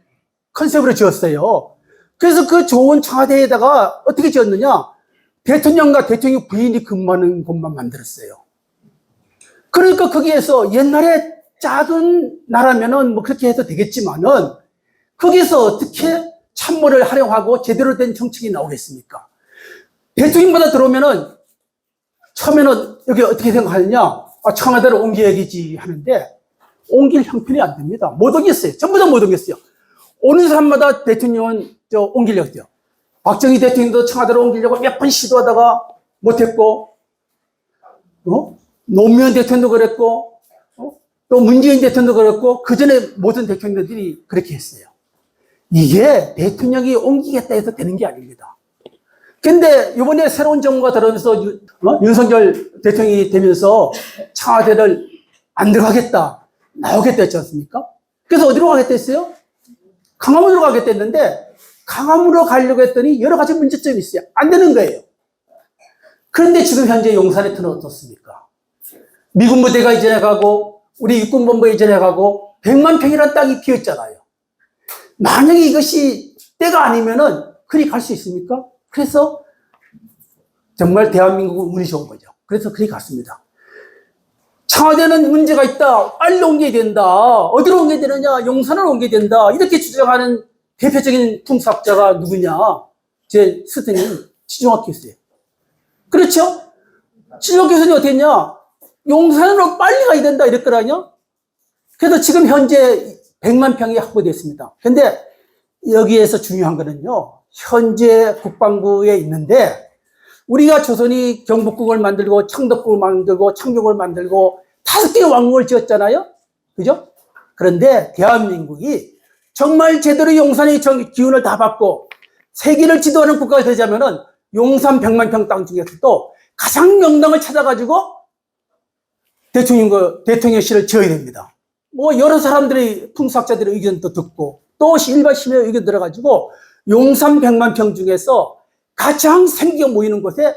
컨셉으로 지었어요. 그래서 그 좋은 청와대에다가 어떻게 지었느냐? 대통령과 대통령 부인이 근무하는 곳만 만들었어요. 그러니까 거기에서 옛날에 작은 나라면은 뭐 그렇게 해도 되겠지만은 거기서 어떻게 참모를 활용하고 제대로 된 정책이 나오겠습니까? 대통령보다 들어오면은 처음에는 여기 어떻게 생각하느냐? 청와대를 옮겨야겠지 하는데 옮길 형편이 안 됩니다. 못 옮겼어요. 전부 다 못 옮겼어요. 오는 사람마다 대통령은 옮기려고 해요. 박정희 대통령도 청와대로 옮기려고 몇 번 시도하다가 못했고, 노무현 대통령도 그랬고, 또 문재인 대통령도 그랬고, 그 전에 모든 대통령들이 그렇게 했어요. 이게 대통령이 옮기겠다 해서 되는 게 아닙니다. 근데 이번에 새로운 정부가 들어오면서 윤석열 대통령이 되면서 청와대를 안 들어가겠다, 나오겠다 했지 않습니까? 그래서 어디로 가겠다 했어요? 강화문으로 가겠다 했는데 강화문으로 가려고 했더니 여러 가지 문제점이 있어요. 안 되는 거예요. 그런데 지금 현재 용산의 터는 어떻습니까? 미군 부대가 이전해 가고 우리 육군본부가 이전해 가고 100만 평이라는 땅이 비었잖아요. 만약에 이것이 때가 아니면은 그리 갈 수 있습니까? 그래서 정말 대한민국은 운이 좋은 거죠. 그래서 그리 갔습니다. 청와대는 문제가 있다. 빨리 옮겨야 된다. 어디로 옮겨야 되느냐? 용산으로 옮겨야 된다. 이렇게 주장하는 대표적인 풍수학자가 누구냐? 제 스승님 지종학 교수예요. 그렇죠? 지종학 교수님 어떻게 했냐? 용산으로 빨리 가야 된다 이랬거든요. 그래서 지금 현재 100만 평이 확보됐습니다. 근데 여기에서 중요한 거는요. 현재 국방부에 있는데 우리가 조선이 경복궁을 만들고 창덕궁을 만들고 창경을 만들고 5개의 왕궁을 지었잖아요. 그죠? 그런데 대한민국이 정말 제대로 용산의 기운을 다 받고 세계를 지도하는 국가가 되자면은 용산 100만 평 땅 중에서도 가장 명당을 찾아가지고 대통령실을 지어야 됩니다. 뭐 여러 사람들의 풍수학자들의 의견도 듣고 또 일반 시민의 의견 들어가지고 용산 100만 평 중에서 가장 생기가 모이는 곳에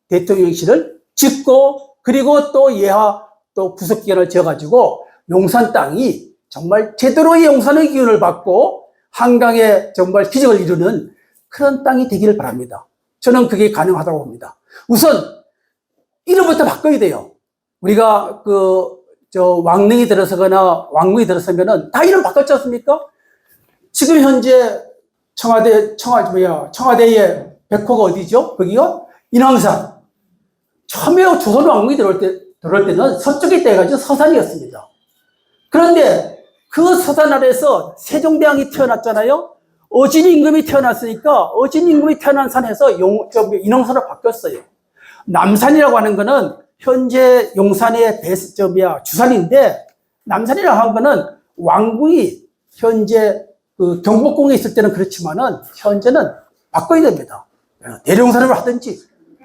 대통령실을 짓고 그리고 또 예하 또 부속기관을 지어가지고 용산 땅이 정말 제대로의 용산의 기운을 받고 한강에 정말 기적을 이루는 그런 땅이 되기를 바랍니다. 저는 그게 가능하다고 봅니다. 우선 이름부터 바꿔야 돼요. 우리가 왕릉이 들어서거나 왕궁이 들어서면은 다 이름 바꿨지 않습니까? 지금 현재 청와대의 백호가 어디죠? 거기요? 인왕산. 처음에 조선 왕궁이 들어올 때는 서쪽에 떼가지고 서산이었습니다. 그런데 그 서산 아래에서 세종대왕이 태어났잖아요? 어진 임금이 태어났으니까 어진 임금이 태어난 산에서 인왕산으로 바뀌었어요. 남산이라고 하는 거는 현재 용산의 주산인데 남산이라고 하는 거는 왕궁이 현재 경복궁에 있을 때는 그렇지만은 현재는 바꿔야 됩니다. 대령산으로 하든지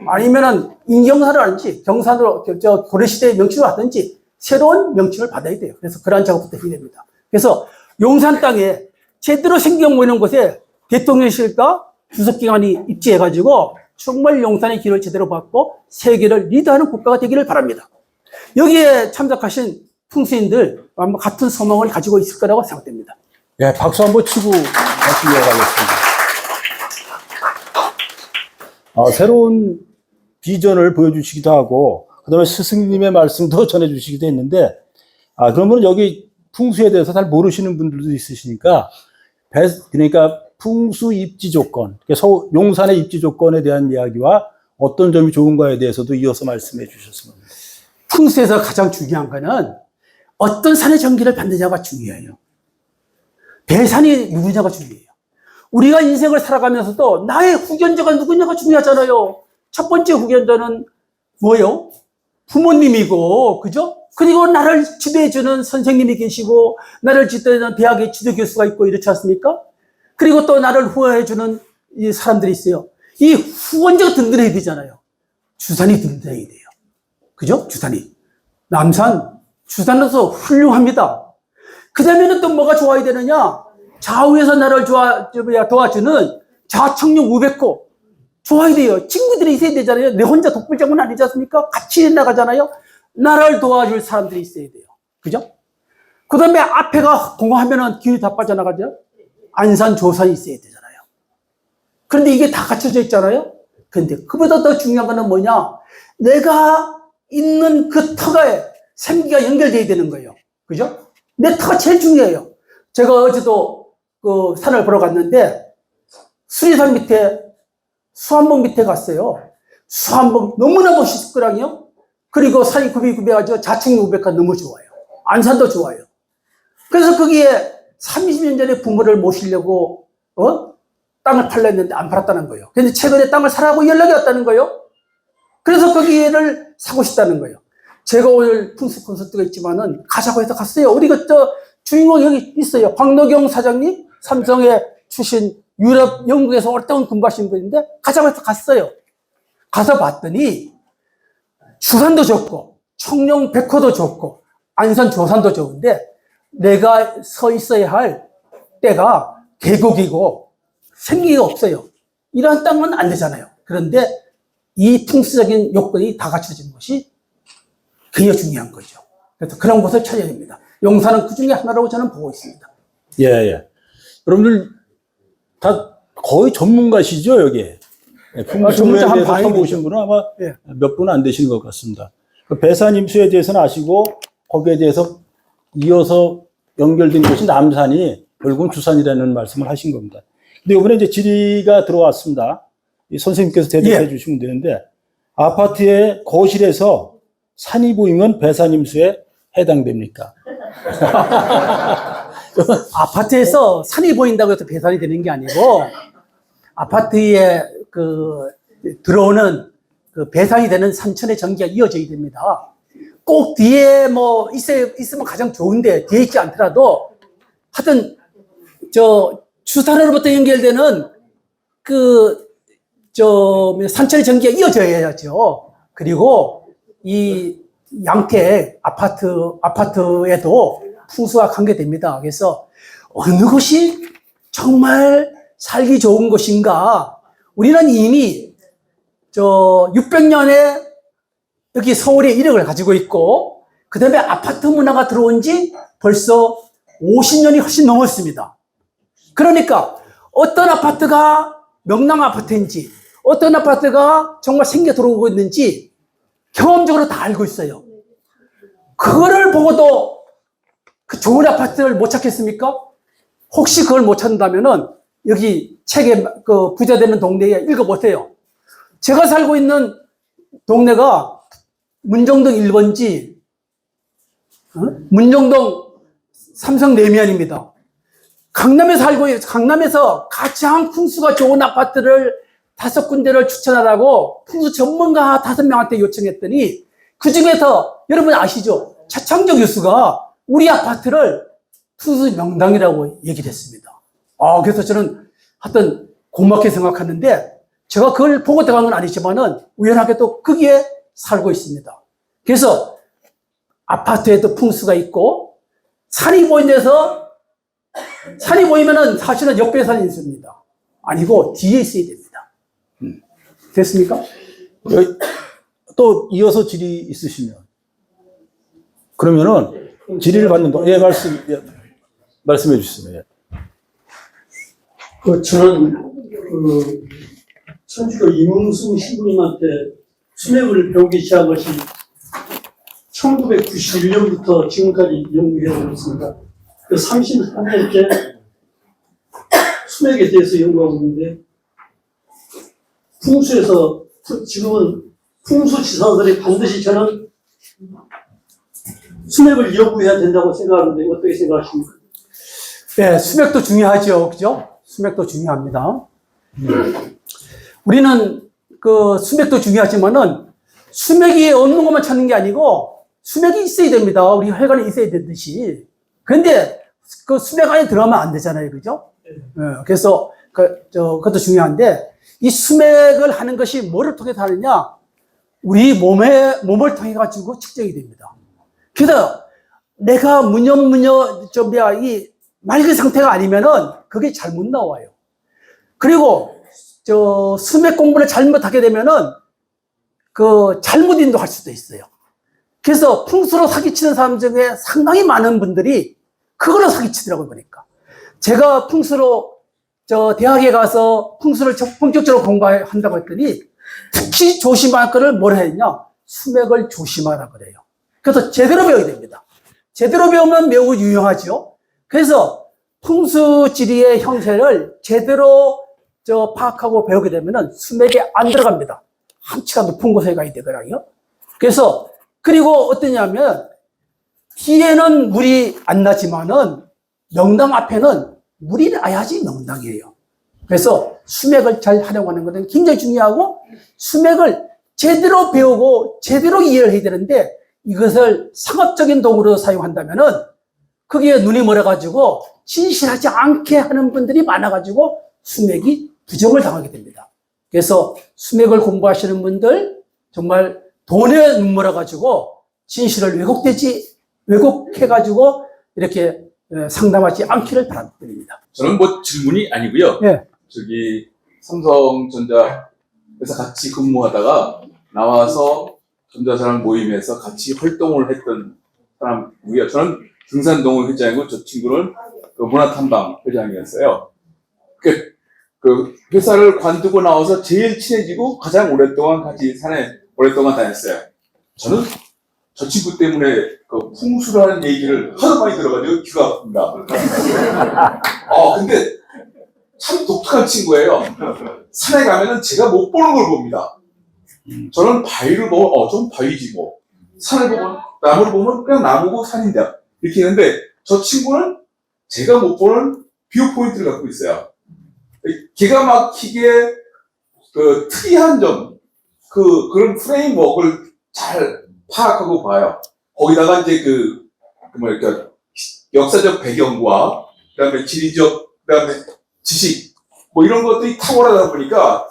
아니면은 인경산으로 하든지 경산으로 고려시대의 명칭으로 하든지 새로운 명칭을 받아야 돼요. 그래서 그러한 작업부터 해야 됩니다. 그래서 용산 땅에 제대로 생경 모이는 곳에 대통령실과 주석기관이 입지해가지고 정말 용산의 길을 제대로 받고 세계를 리드하는 국가가 되기를 바랍니다. 여기에 참석하신 풍수인들 아마 같은 소망을 가지고 있을 거라고 생각됩니다. 네, 박수 한번 치고 다시 이어가겠습니다. 새로운 비전을 보여주시기도 하고, 그 다음에 스승님의 말씀도 전해주시기도 했는데, 그러면 여기 풍수에 대해서 잘 모르시는 분들도 있으시니까, 그러니까 풍수 입지 조건, 용산의 입지 조건에 대한 이야기와 어떤 점이 좋은가에 대해서도 이어서 말씀해 주셨으면 합니다. 풍수에서 가장 중요한 거는 어떤 산의 전기를 받느냐가 중요해요. 배산이 누구냐가 중요해요. 우리가 인생을 살아가면서도 나의 후견자가 누구냐가 중요하잖아요. 첫 번째 후견자는 뭐예요? 부모님이고, 그죠? 그리고 나를 지도해주는 선생님이 계시고, 나를 지도해주는 대학의 지도 교수가 있고, 이렇지 않습니까? 그리고 또 나를 후원해주는 이 사람들이 있어요. 이 후원자가 든든해야 되잖아요. 주산이 든든해야 돼요. 그죠? 주산이. 남산, 주산으로서 훌륭합니다. 그 다음에는 또 뭐가 좋아야 되느냐? 좌우에서 나를 도와주는 좌청룡 우백호. 좋아야 돼요. 친구들이 있어야 되잖아요. 내 혼자 독불장군 아니지 않습니까? 같이 나가잖아요. 나를 도와줄 사람들이 있어야 돼요. 그죠? 그 다음에 앞에가 공허하면은 길이 다 빠져나가죠? 안산, 조산이 있어야 되잖아요. 그런데 이게 다 갖춰져 있잖아요? 그런데 그보다 더 중요한 거는 뭐냐? 내가 있는 그 터에 생기가 연결돼야 되는 거예요. 그죠? 내 터가 제일 중요해요. 제가 어제도 그 산을 보러 갔는데 수리산 밑에 수암봉 밑에 갔어요. 수암봉 너무나 멋있거든요. 그리고 산이 굽이굽이해가지고 자칭 우백화 너무 좋아요. 안산도 좋아요. 그래서 거기에 30년 전에 부모를 모시려고 땅을 팔려 했는데 안 팔았다는 거예요. 근데 최근에 땅을 사라고 연락이 왔다는 거예요. 그래서 거기를 사고 싶다는 거예요. 제가 오늘 풍수 콘서트가 있지만은 가자고 해서 갔어요. 우리 주인공 여기 있어요. 황노경 사장님, 삼성에 출신 유럽, 영국에서 오랫동안 근무하신 분인데 가자고 해서 갔어요. 가서 봤더니 주산도 좋고 청룡 백호도 좋고 안산 조산도 좋은데 내가 서 있어야 할 때가 계곡이고 생기가 없어요. 이러한 땅은 안 되잖아요. 그런데 이 풍수적인 요건이 다 갖춰진 것이 굉장히 중요한 거죠. 그래서 그런 곳을 찾아야 됩니다. 용산은 그 중에 하나라고 저는 보고 있습니다. 예, 예. 여러분들 다 거의 전문가시죠, 여기에. 전문가 풍수에 한 대해서 반이 써보신 분은 아마 예. 몇 분 안 되시는 것 같습니다. 그 배산임수에 대해서는 아시고 거기에 대해서 이어서 연결된 곳이 남산이 결국은 주산이라는 말씀을 하신 겁니다. 근데 이번에 이제 질의가 들어왔습니다. 이 선생님께서 대답해 예. 주시면 되는데 아파트의 거실에서 산이 보이면 배산임수에 해당됩니까? 아파트에서 산이 보인다고 해서 배산이 되는 게 아니고 아파트에 들어오는 그 배산이 되는 산천의 전기가 이어져야 됩니다. 꼭 뒤에 뭐 있으면 가장 좋은데 뒤에 있지 않더라도 하여튼 주산으로부터 연결되는 산천의 전기가 이어져야죠. 그리고 이 양택 아파트에도 풍수가 관계됩니다. 그래서 어느 곳이 정말 살기 좋은 곳인가? 우리는 이미 600년에 여기 서울에 이력을 가지고 있고, 그 다음에 아파트 문화가 들어온 지 벌써 50년이 훨씬 넘었습니다. 그러니까 어떤 아파트가 명랑 아파트인지, 어떤 아파트가 정말 생겨 들어오고 있는지 경험적으로 다 알고 있어요. 그거를 보고도 그 좋은 아파트를 못 찾겠습니까? 혹시 그걸 못 찾는다면은 여기 책에 부자 되는 동네에 읽어보세요. 제가 살고 있는 동네가 문정동 1번지, 문정동 삼성 내면입니다. 강남에서 가장 풍수가 좋은 아파트를 5군데를 추천하라고 풍수 전문가 5명한테 요청했더니 그 중에서 여러분 아시죠? 차창적 교수가 우리 아파트를 풍수 명당이라고 얘기를 했습니다. 그래서 저는 하여튼 고맙게 생각하는데 제가 그걸 보고 들어간 건 아니지만은 우연하게 또 거기에 살고 있습니다. 그래서 아파트에도 풍수가 있고 산이 보이면은 사실은 옆에 산이 있습니다. 아니고 뒤에 있어야 됩니다. 됐습니까? 또 이어서 질의 있으시면 그러면은 질의를 받는 동안 말씀해 주시면. 예. 저는 천주교 이문수 신부님한테 수맥을 배우기 시작한 것이 1991년부터 지금까지 연구해 왔습니다. 33년째 수맥에 대해서 연구하고 있는데 풍수에서 지금은 풍수지사들이 반드시 저는 수맥을 연구해야 된다고 생각하는데 어떻게 생각하십니까? 네, 수맥도 중요하죠. 그죠? 수맥도 중요합니다. 우리는 수맥도 중요하지만은 수맥이 없는 것만 찾는 게 아니고 수맥이 있어야 됩니다. 우리 혈관에 있어야 되듯이. 그런데 그 수맥 안에 들어가면 안 되잖아요. 그죠? 그래서 그것도 중요한데 이 수맥을 하는 것이 뭐를 통해서 하느냐? 우리 몸을 통해 가지고 측정이 됩니다. 그래서 내가 이 맑은 상태가 아니면은 그게 잘못 나와요. 그리고 수맥 공부를 잘못하게 되면은 잘못 인도할 수도 있어요. 그래서 풍수로 사기치는 사람 중에 상당히 많은 분들이 그걸로 사기치더라고요, 보니까. 제가 풍수로 대학에 가서 풍수를 본격적으로 공부한다고 했더니 특히 조심할 거를 뭐라 했냐? 수맥을 조심하라 그래요. 그래서 제대로 배워야 됩니다. 제대로 배우면 매우 유용하죠. 그래서 풍수지리의 형태를 제대로 파악하고 배우게 되면은 수맥에 안 들어갑니다. 한치가 높은 곳에 가야 되더라고요. 그리고 어떠냐면 뒤에는 물이 안 나지만은 명당 앞에는 물이 나야지 명당이에요. 그래서 수맥을 잘 활용하는 것은 굉장히 중요하고 수맥을 제대로 배우고 제대로 이해를 해야 되는데 이것을 상업적인 도구로 사용한다면은 거기에 눈이 멀어가지고 진실하지 않게 하는 분들이 많아가지고 수맥이 부정을 당하게 됩니다. 그래서 수맥을 공부하시는 분들 정말 돈에 눈 멀어가지고 진실을 왜곡해가지고 이렇게 상담하지 않기를 바랍니다. 저는 뭐 질문이 아니고요. 예. 저기 삼성전자 회사 같이 근무하다가 나와서 전자사람 모임에서 같이 활동을 했던 사람이고요. 저는 등산동호 회장이고 저 친구는 그 문화탐방 회장이었어요. 그 회사를 관두고 나와서 제일 친해지고 가장 오랫동안 같이 산에 오랫동안 다녔어요. 저는 저 친구 때문에 그 풍수라는 얘기를 하도 많이 들어가지고 귀가 아픕니다. 근데 참 독특한 친구예요. 산에 가면은 제가 못 보는 걸 봅니다. 저는 바위를 보면 좀 바위지 뭐. 산을 보면 나무를 보면 그냥 나무고 산인데 이렇게 했는데 저 친구는 제가 못 보는 뷰 포인트를 갖고 있어요. 기가 막히게 그 특이한 점, 그런 프레임워크를 잘 파악하고 봐요. 거기다가 이제 뭐랄까, 역사적 배경과, 그 다음에 지리적, 그 다음에 지식, 뭐 이런 것들이 탁월하다 보니까,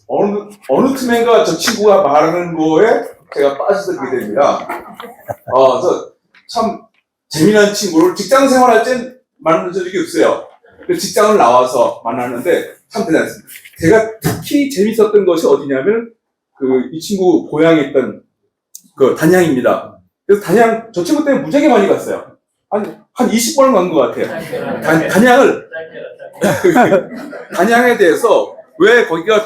어느 틈엔가 저 친구가 말하는 거에 제가 빠져들게 됩니다. 그래서 참 재미난 친구를 직장 생활할 땐 만난 적이 없어요. 직장을 나와서 만났는데 참 대단했습니다. 제가 특히 재밌었던 것이 어디냐면 이 친구 고향에 있던 그 단양입니다. 그래서 단양 저 친구 때문에 무지하게 많이 갔어요. 한 20번은 간 것 같아요. 단양에 대해서 왜 거기가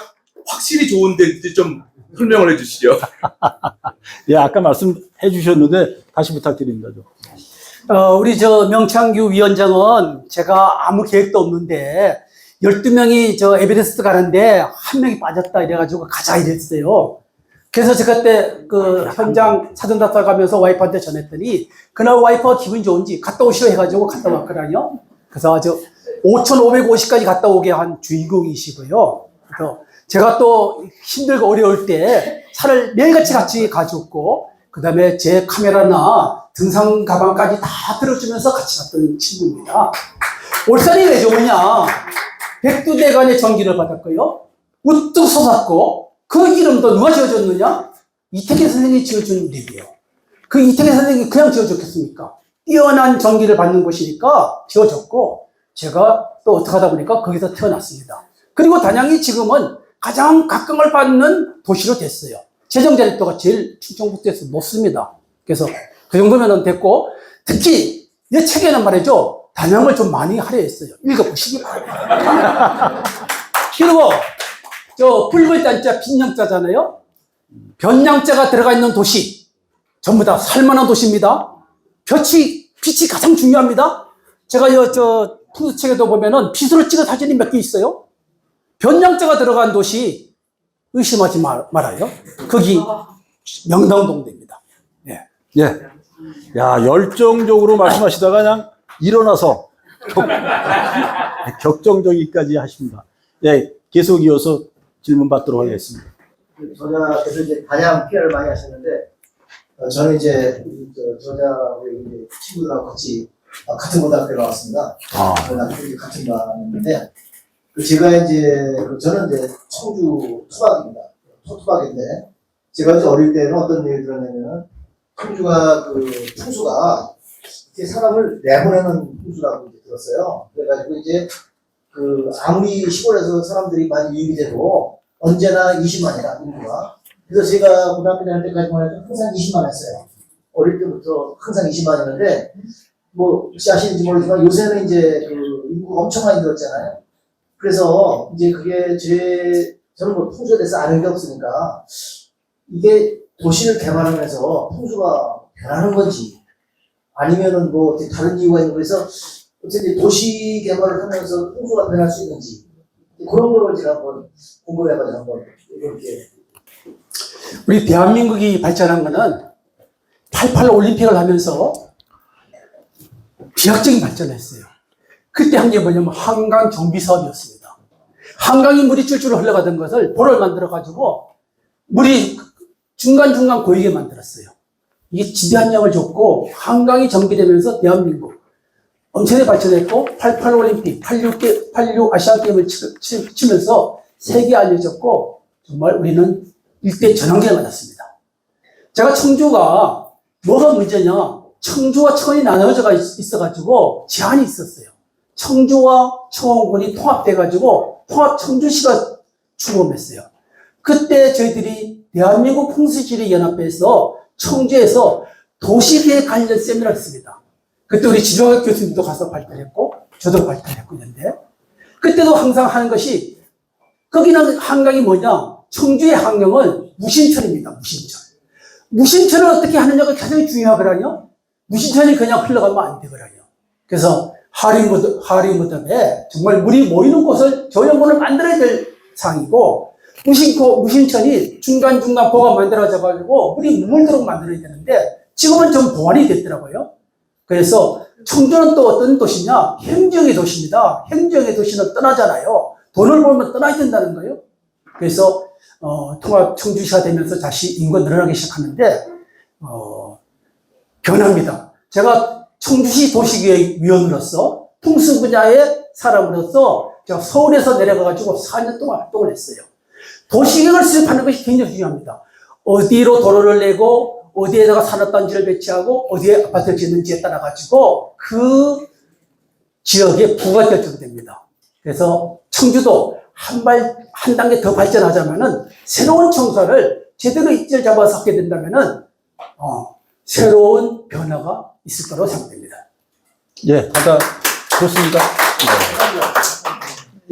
확실히 좋은 데인지 좀 설명을 해주시죠. 예, 아까 말씀해 주셨는데 다시 부탁드립니다. 좀. 우리 명창규 위원장은 제가 아무 계획도 없는데 12명이 에베레스트 가는데 한 명이 빠졌다 이래가지고 가자 이랬어요. 그래서 제가 그때 현장 사전답사 가면서 와이프한테 전했더니 그날 와이프가 기분이 좋은지 갔다 오시려 해가지고 갔다 왔거든요. 그래서 아주 5,550까지 갔다 오게 한 주인공이시고요. 그래서 제가 또 힘들고 어려울 때 차를 매일같이 같이 가졌고 그 다음에 제 카메라나 등산 가방까지 다 들어주면서 같이 갔던 친구입니다. 올산이 왜 좋으냐? 백두대간의 전기를 받았고요. 우뚝 솟았고 그 이름도 누가 지어줬느냐? 이태계 선생님이 지어준 이름이에요. 그 이태계 선생님이 그냥 지어줬겠습니까? 뛰어난 전기를 받는 곳이니까 지어줬고 제가 또 어떻게 하다 보니까 거기서 태어났습니다. 그리고 단양이 지금은 가장 각광을 받는 도시로 됐어요. 재정자립도가 제일 충청북도에서 높습니다. 그래서 그 정도면 됐고, 특히 내 책에는 말이죠, 단양을 좀 많이 하려 했어요. 읽어보시기 바랍니다. 그리고 붉은 단자, 빈양자잖아요. 변양자가 들어가 있는 도시, 전부 다 살만한 도시입니다. 빛이 가장 중요합니다. 제가 풍수책에도 보면은 빛으로 찍은 사진이 몇 개 있어요. 변양자가 들어간 도시, 의심하지 말아요. 거기 명당동대입니다. 예. 야, 열정적으로 말씀하시다가 그냥 일어나서 격정적이까지 하십니다. 예, 계속 이어서 질문 받도록 하겠습니다. 저자께서 이제 다양한 피해를 많이 하셨는데, 저는 이제 저자의 친구들하고 같이 같은 고등학교에 나왔습니다. 고등학교 같은 반인데, 제가 저는 청주 토박입니다. 토박인데, 제가 이제 어릴 때는 어떤 얘기를 들었냐면은, 청주가 풍수가 이렇게 사람을 내보내는 풍수라고 이제 들었어요. 그래가지고 아무리 시골에서 사람들이 많이 유입이 돼도 언제나 20만이다, 인구가. 그래서 제가 고등학교 다닐 때까지만 해도 항상 20만 했어요. 어릴 때부터 항상 20만이었는데, 혹시 아시는지 모르지만 요새는 인구가 엄청 많이 늘었잖아요. 그래서 그게 저는 풍수에 대해서 아는 게 없으니까 이게 도시를 개발하면서 풍수가 변하는 건지 아니면은 다른 이유가 있는 거에서 어쨌든 도시 개발을 하면서 풍수가 변할 수 있는지 그런 걸 제가 한번 궁금해가지고 한번 이렇게. 우리 대한민국이 발전한 거는 88 올림픽을 하면서 비약적인 발전을 했어요. 그때 한 게 뭐냐면 한강 정비 사업이었습니다. 한강이 물이 줄줄 흘러가던 것을 보를 만들어가지고 물이 중간중간 고이게 만들었어요. 이게 지대한 영향을 줬고 한강이 정비되면서 대한민국 엄청나게 발전했고 88 올림픽, 86 아시안 게임을 치면서 세계에 알려졌고 정말 우리는 일대 전환기를 맞았습니다. 제가 청주가 뭐가 문제냐? 청주와 청원이 나눠져 있어가지고 제한이 있었어요. 청주와 청원군이 통합돼가지고 청주시가 출범했어요. 그때 저희들이 대한민국 풍수지리연합회에서 청주에서 도시계획 관련 세미나를 했습니다. 그때 우리 지정학 교수님도 가서 발표했고 저도 발표했고 있는데 그때도 항상 하는 것이 거기는 한강이 뭐냐? 청주의 한강은 무신천입니다. 무신천. 무신천을 어떻게 하느냐가 가장 중요하거든요. 무신천이 그냥 흘러가면 안 되거든요. 그래서 하리무덤에 정말 물이 모이는 곳을 조형물을 만들어야 될 상황이고 무신천이 중간중간 보가 만들어져가지고 물이 머물도록 만들어야 되는데 지금은 좀 보완이 됐더라고요. 그래서 청주는 또 어떤 도시냐? 행정의 도시입니다. 행정의 도시는 떠나잖아요. 돈을 벌면 떠나야 된다는 거예요. 그래서 통합 청주시가 되면서 다시 인구가 늘어나기 시작하는데 변합니다. 제가 청주시 도시계획위원으로서 풍수 분야의 사람으로서 제가 서울에서 내려가가지고 4년 동안 활동을 했어요. 도시계획을 수립하는 것이 굉장히 중요합니다. 어디로 도로를 내고 어디에다가 산업단지를 배치하고 어디에 아파트를 짓는지에 따라 가지고 그 지역의 부가 결정됩니다. 그래서 청주도 한 단계 더 발전하자면은 새로운 청사를 제대로 입지를 잡아서 하게 된다면은 새로운 변화가 있을 거라고 생각됩니다. 예, 다들 그렇습니다.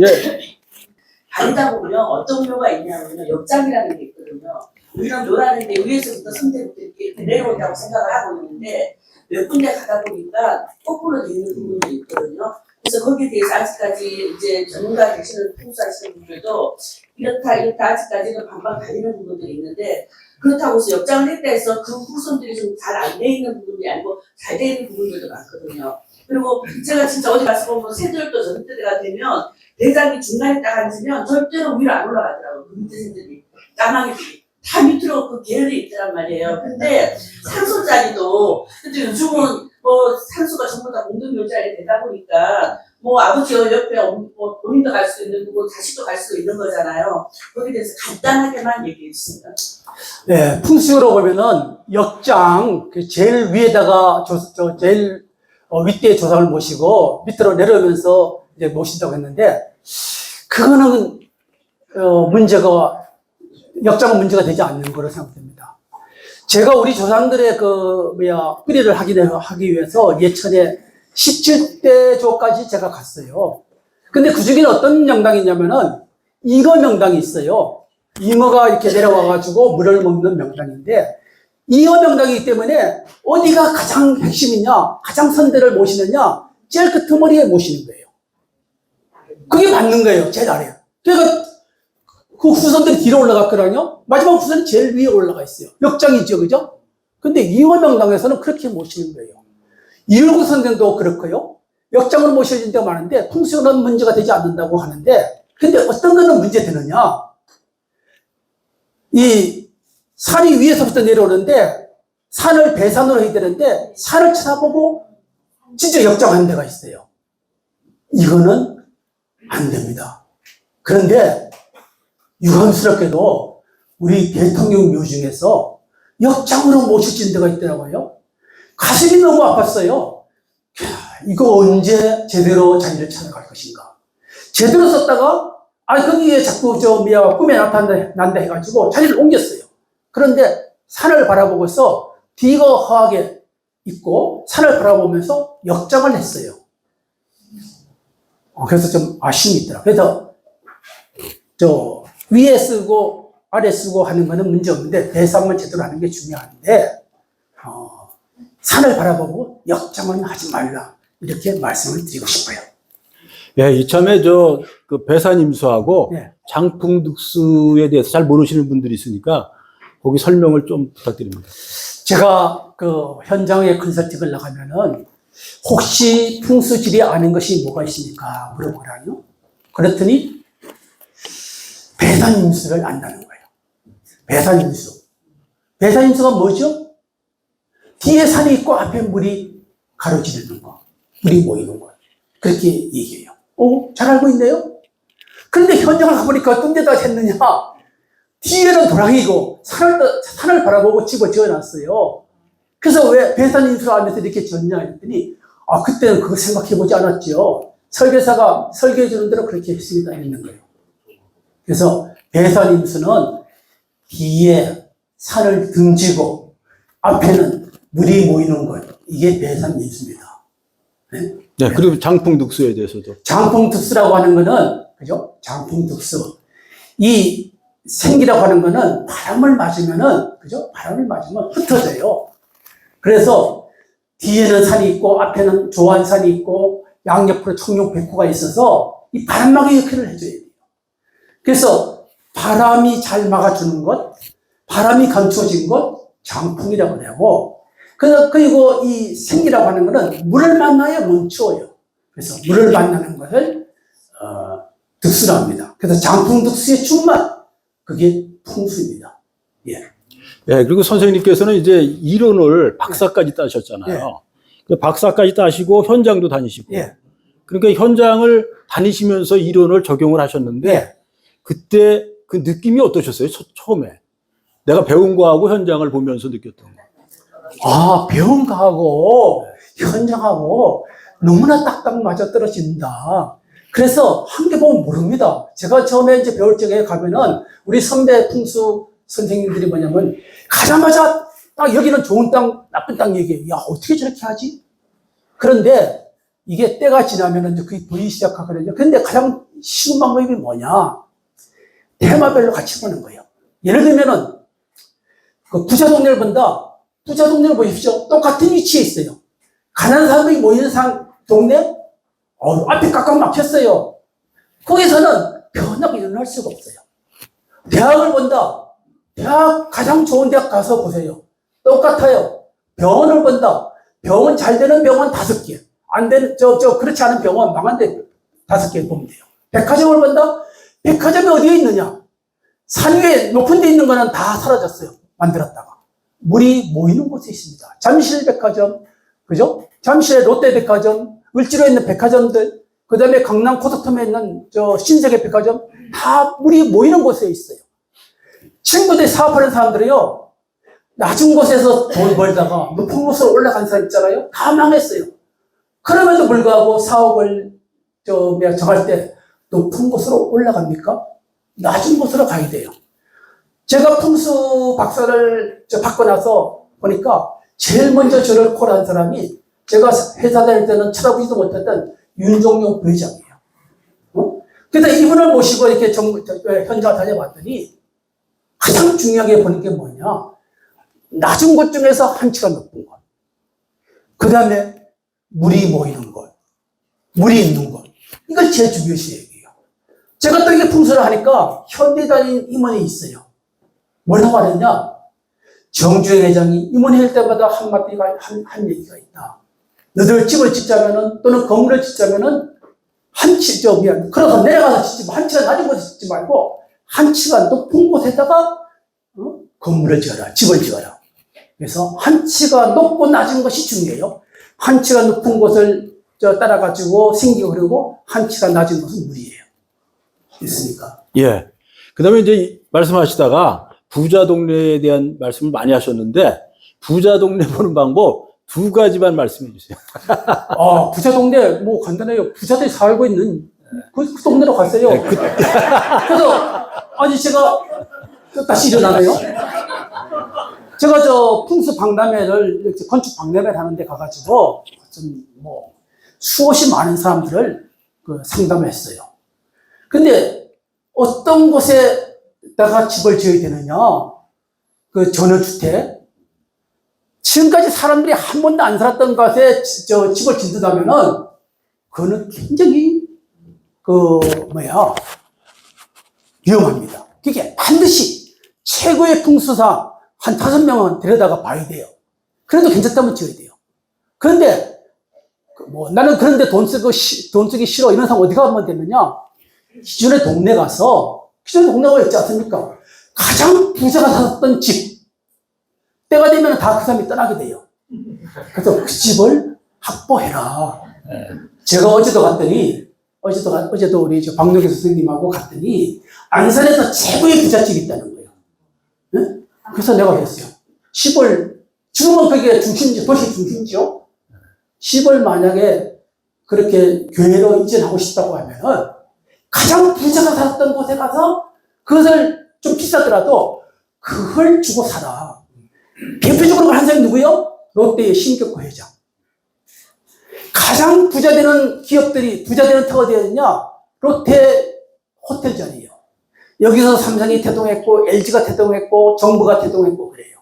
예. 다니다 보면 어떤 경우가 있냐면요. 역장이라는 게 있거든요. 우리는 노라는데 위에서부터 선대부터 이렇게 내려온다고 생각을 하고 있는데 몇 군데 가다 보니까 거꾸로 되어 있는 부분도 있거든요. 그래서 거기에 대해서 아직까지 이제 전문가 되시는 풍수하시는 분들도 이렇다 아직까지는 반반 갈리는 부분들이 있는데 그렇다고 해서 역장을 했다 해서 그 후손들이 좀 잘 안 돼 있는 부분이 아니고 잘 돼 있는 부분들도 많거든요. 그리고 제가 진짜 어디 가서 보면 새들도 전때가 되면 대장이 중간에 딱 앉으면 절대로 위로 안 올라가더라고요. 그 밑에 새들이 까마귀들이 다 밑으로 그 계열이 있더란 말이에요. 근데 산소 자리도 근데 요즘은 뭐 산소가 전부 다 공동묘지알이 되다 보니까 뭐 아버지 옆에 본인도 갈 수 있는 거고 자식도 갈 수 있는 거잖아요. 거기에 대해서 간단하게만 얘기해 주세요. 네, 풍수로 보면은 역장 그 제일 위에다가 제일 윗대에 조상을 모시고 밑으로 내려오면서 이제 모신다고 했는데 그거는 역장은 문제가 되지 않는 거로 생각됩니다. 제가 우리 조상들의 뿌리를 하기 위해서 예천에 17대 조까지 제가 갔어요. 근데 그 중에는 어떤 명당이 있냐면은 잉어 명당이 있어요. 잉어가 이렇게 내려와가지고 물을 먹는 명당인데 잉어 명당이기 때문에 어디가 가장 핵심이냐, 가장 선대를 모시느냐, 제일 끝머리에 모시는 거예요. 그게 맞는 거예요, 제일 아래에. 그러니까 그 후손들이 뒤로 올라갔거든요. 마지막 후손이 제일 위에 올라가 있어요. 역장이죠, 그죠? 근데 잉어 명당에서는 그렇게 모시는 거예요. 이율구 선생도 그렇고요. 역장을 모셔진 데가 많은데 풍수는 문제가 되지 않는다고 하는데 근데 어떤 거는 문제되느냐? 이 산이 위에서부터 내려오는데 산을 배산으로 해야 되는데 산을 쳐다보고 진짜 역장하는 데가 있어요. 이거는 안 됩니다. 그런데 유감스럽게도 우리 대통령 묘 중에서 역장으로 모셔진 데가 있더라고요. 가슴이 너무 아팠어요. 이거 언제 제대로 자리를 찾아갈 것인가. 제대로 썼다가 거기에 자꾸 꿈에 나타난다 해가지고 자리를 옮겼어요. 그런데 산을 바라보고서 뒤가 허하게 있고 산을 바라보면서 역장을 했어요. 그래서 좀 아쉬움이 있더라고요. 그래서 위에 쓰고 아래 쓰고 하는 거는 문제 없는데 배상을 제대로 하는 게 중요한데 산을 바라보고 역장은 하지 말라 이렇게 말씀을 드리고 싶어요. 예, 이참에 그 배산임수하고 네. 장풍득수에 대해서 잘 모르시는 분들이 있으니까 거기 설명을 좀 부탁드립니다. 제가 그 현장에 컨설팅을 나가면은 혹시 풍수지리 아는 것이 뭐가 있습니까? 물어보라요. 그랬더니 배산임수를 안다는 거예요. 배산임수. 배산임수가 뭐죠? 뒤에 산이 있고 앞에 물이 가로지르는 거. 물이 모이는 거. 그렇게 얘기해요. 잘 알고 있네요? 그런데 현장을 가보니까 어떤 데다 했느냐? 뒤에는 도랑이고 산을 바라보고 지어놨어요. 그래서 왜 배산임수를 안에서 이렇게 지었냐 했더니 그때는 그거 생각해보지 않았죠. 설계사가 설계해주는 대로 그렇게 했습니다. 있는 거예요. 그래서 배산임수는 뒤에 산을 등지고 앞에는 물이 모이는 것. 이게 배산예수입니다. 네, 그리고 장풍득수에 대해서도. 장풍특수라고 하는 거는, 그죠? 장풍특수. 이 생기라고 하는 거는 바람을 맞으면은, 그죠? 바람을 맞으면 흩어져요. 그래서 뒤에는 산이 있고, 앞에는 조안산이 있고, 양옆으로 청룡백호가 있어서 이 바람막이 역할을 해줘야 돼요. 그래서 바람이 잘 막아주는 것, 바람이 감춰진 것, 장풍이라고 하고, 그리고 이 생기라고 하는 거는 물을 만나야 멈추어요. 그래서 물을 만나는 것을 득수라 합니다. 그래서 장풍득수의 충만, 그게 풍수입니다. 예. 예, 그리고 선생님께서는 이제 이론을 박사까지 따셨잖아요. 그 박사까지 따시고 현장도 다니시고. 예. 그러니까 현장을 다니시면서 이론을 적용을 하셨는데 예. 그때 그 느낌이 어떠셨어요? 처음에. 내가 배운 거하고 현장을 보면서 느꼈던 거. 아, 배운 거하고 현장하고 너무나 딱딱 맞아 떨어진다. 그래서 한 개 보면 모릅니다. 제가 처음에 이제 배울 적에 가면은 우리 선배 풍수 선생님들이 뭐냐면 가자마자 딱 여기는 좋은 땅, 나쁜 땅 얘기해요. 야, 어떻게 저렇게 하지? 그런데 이게 때가 지나면은 이제 그게 보이기 시작하거든요. 근데 가장 쉬운 방법이 뭐냐? 테마별로 같이 보는 거예요. 예를 들면은 그 부자 동네를 본다. 부자 동네를 보십시오. 똑같은 위치에 있어요. 가난한 사람들이 모이는 동네, 앞에 꽉꽉 막혔어요. 거기서는 변화가 일어날 수가 없어요. 대학을 본다. 대학 가장 좋은 대학 가서 보세요. 똑같아요. 병원을 본다. 병원 잘 되는 병원 5개. 안 되는, 그렇지 않은 병원 망한 데 5개 보면 돼요. 백화점을 본다. 백화점이 어디에 있느냐? 산 위에 높은 데 있는 거는 다 사라졌어요. 만들었다가. 물이 모이는 곳에 있습니다. 잠실 백화점, 그죠? 잠실의 롯데백화점, 을지로에 있는 백화점들, 그 다음에 강남 고속터미널에 있는 신세계 백화점, 다 물이 모이는 곳에 있어요. 친구들이 사업하는 사람들이요, 낮은 곳에서 돈 벌다가 높은 곳으로 올라간 사람 있잖아요? 다 망했어요. 그럼에도 불구하고 사업을 정할 때 높은 곳으로 올라갑니까? 낮은 곳으로 가야 돼요. 제가 풍수 박사를 받고 나서 보니까 제일 먼저 저를 콜한 사람이 제가 회사 다닐 때는 쳐다보지도 못했던 윤종용 부회장이에요. 그래서 이분을 모시고 이렇게 현장을 다녀봤더니 가장 중요하게 보는 게 뭐냐. 낮은 곳 중에서 한치가 높은 곳. 그 다음에 물이 모이는 곳. 물이 있는 곳. 이걸 제일 중요시 얘기해요. 제가 또 이게 풍수를 하니까 현대 다닌 임원이 있어요. 뭐라고 하느냐? 정주행 회장이 임원회일 때마다 한마디가 한 얘기가 있다. 너들 집을 짓자면은 또는 건물을 짓자면은 그래서 내려가서 짓지 마. 한치가 낮은 곳에 짓지 말고 한치가 높은 곳에다가 건물을 지어라. 집을 지어라. 그래서 한치가 높고 낮은 것이 중요해요. 한치가 높은 곳을 따라가지고 생기고 그러고 한치가 낮은 것은 물이에요. 됐습니까? 예. 그 다음에 이제 말씀하시다가 부자 동네에 대한 말씀을 많이 하셨는데 부자 동네 보는 방법 2가지만 말씀해 주세요. 부자 동네 뭐 간단해요. 부자들이 살고 있는 그 동네로 갔어요. 그래서 아니 제가 다시 일어나네요. 제가 풍수 박람회를 이렇게 건축 박람회를 하는데 가가지고 좀 수없이 많은 사람들을 상담했어요. 근데 어떤 곳에다가 집을 지어야 되느냐? 전원주택. 지금까지 사람들이 한 번도 안 살았던 곳에 집을 짓는다면은, 그거는 굉장히, 위험합니다. 그게 반드시 최고의 풍수사 한 5명은 데려다가 봐야 돼요. 그래도 괜찮다면 지어야 돼요. 그런데, 나는 그런데 돈 쓰기 싫어. 이런 사람 어디 가면 되느냐? 기존의 동네 가서, 기존의 동네가 있지 않습니까? 가장 부자가 살았던 집. 때가 되면 다 그 사람이 떠나게 돼요. 그래서 그 집을 확보해라. 제가 어제도 우리 박노기 선생님하고 갔더니, 안산에서 최고의 부잣집이 있다는 거예요. 네? 그래서 내가 그랬어요. 지금은 그게 도시 중심지요? 10을 만약에 그렇게 교회로 이전하고 싶다고 하면은, 가장 부자가 살았던 곳에 가서 그것을 좀 비싸더라도 그걸 주고 살아. 대표적으로 한 사람이 누구요? 롯데의 신격호 회장. 가장 부자 되는 기업들이, 부자 되는 터가 되어 있냐? 롯데 호텔전이에요. 여기서 삼성이 태동했고, LG가 태동했고, 정부가 태동했고, 그래요.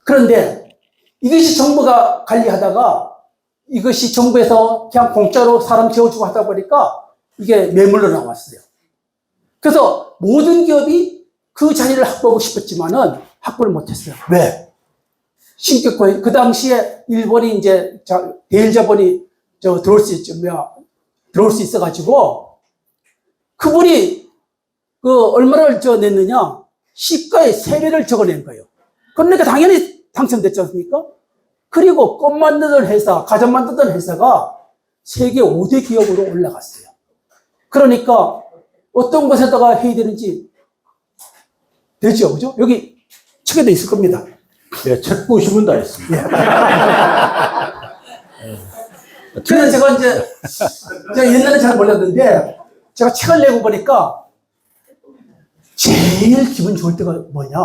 그런데 이것이 정부가 관리하다가 이것이 정부에서 그냥 공짜로 사람 재워주고 하다 보니까 이게 매물로 나왔어요. 그래서 모든 기업이 그 자리를 확보하고 싶었지만은 확보를 못했어요. 왜? 신격호, 그 당시에 일본이 이제 대일자본이 들어올 수 있어가지고 그분이 얼마를 냈느냐? 시가의 3배를 적어낸 거예요. 그러니까 당연히 당첨됐지 않습니까? 그리고 꽃 만드던 회사, 가전 만드던 회사가 세계 5대 기업으로 올라갔어요. 그러니까 어떤 곳에다가 해야 되는지 되죠, 그죠? 여기 책에도 있을 겁니다. 네, 책 보시면 다 있습니다. 그래서 제가 옛날에 잘 몰랐는데 제가 책을 내고 보니까 제일 기분 좋을 때가 뭐냐?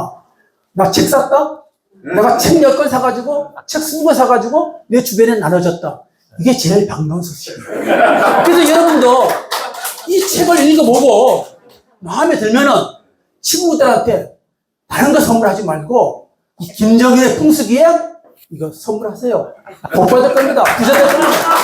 나 책 샀다? 내가 책 10권 사가지고, 책 20권 사가지고 내 주변에 나눠줬다. 이게 제일 반가운 소식이에요. 그래서 여러분도 이 책을 읽어보고 마음에 들면은 친구들한테 다른 거 선물하지 말고 이 김정일의 풍수기행 이거 선물하세요. 복 받을 겁니다. 부자 될 겁니다.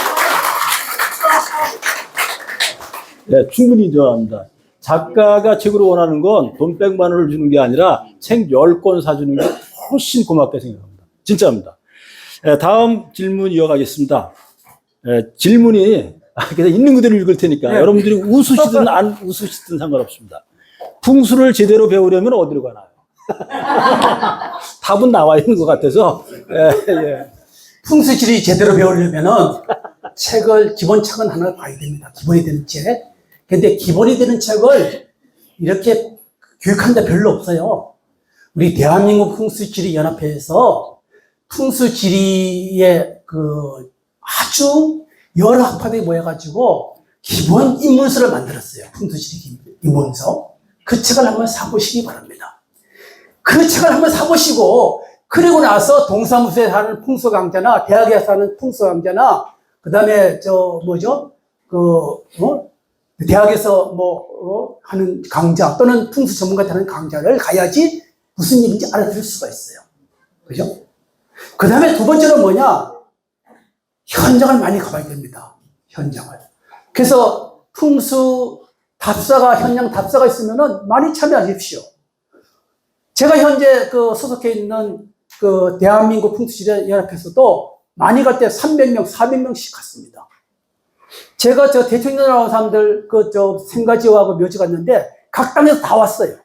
네, 충분히 인정합니다. 작가가 책으로 원하는 건 돈 100만 원을 주는 게 아니라 책 10권 사주는 게 훨씬 고맙게 생각합니다. 진짜입니다. 다음 질문 이어가겠습니다. 질문이 그냥 있는 그대로 읽을 테니까 여러분들이 웃으시든 안 웃으시든 상관없습니다. 풍수를 제대로 배우려면 어디로 가나요? 답은 나와 있는 것 같아서. 풍수지리 제대로 배우려면은 기본 책은 하나 봐야 됩니다. 기본이 되는 책. 근데 기본이 되는 책을 이렇게 교육하는 데 별로 없어요. 우리 대한민국 풍수지리연합회에서 풍수지리의 아주 여러 학파들이 모여가지고 기본 입문서를 만들었어요. 풍수지리 입문서. 그 책을 한번 사보시기 바랍니다. 그 책을 한번 사보시고, 그리고 나서 동사무소에 사는 풍수 강좌나, 대학에 사는 풍수 강좌나, 그 다음에, 대학에서 하는 강좌, 또는 풍수 전문가한테 하는 강좌를 가야지 무슨 일인지 알아들을 수가 있어요. 그죠? 그 다음에 두 번째는 뭐냐? 현장을 많이 가봐야 됩니다. 현장을. 그래서 풍수 현장 답사가 있으면은 많이 참여하십시오. 제가 현재 소속해 있는 대한민국 풍수지리연합회에서도 많이 갈 때 300명, 400명씩 갔습니다. 제가 대통령 나온 사람들 생가지호하고 묘지 갔는데 각 땅에서 다 왔어요.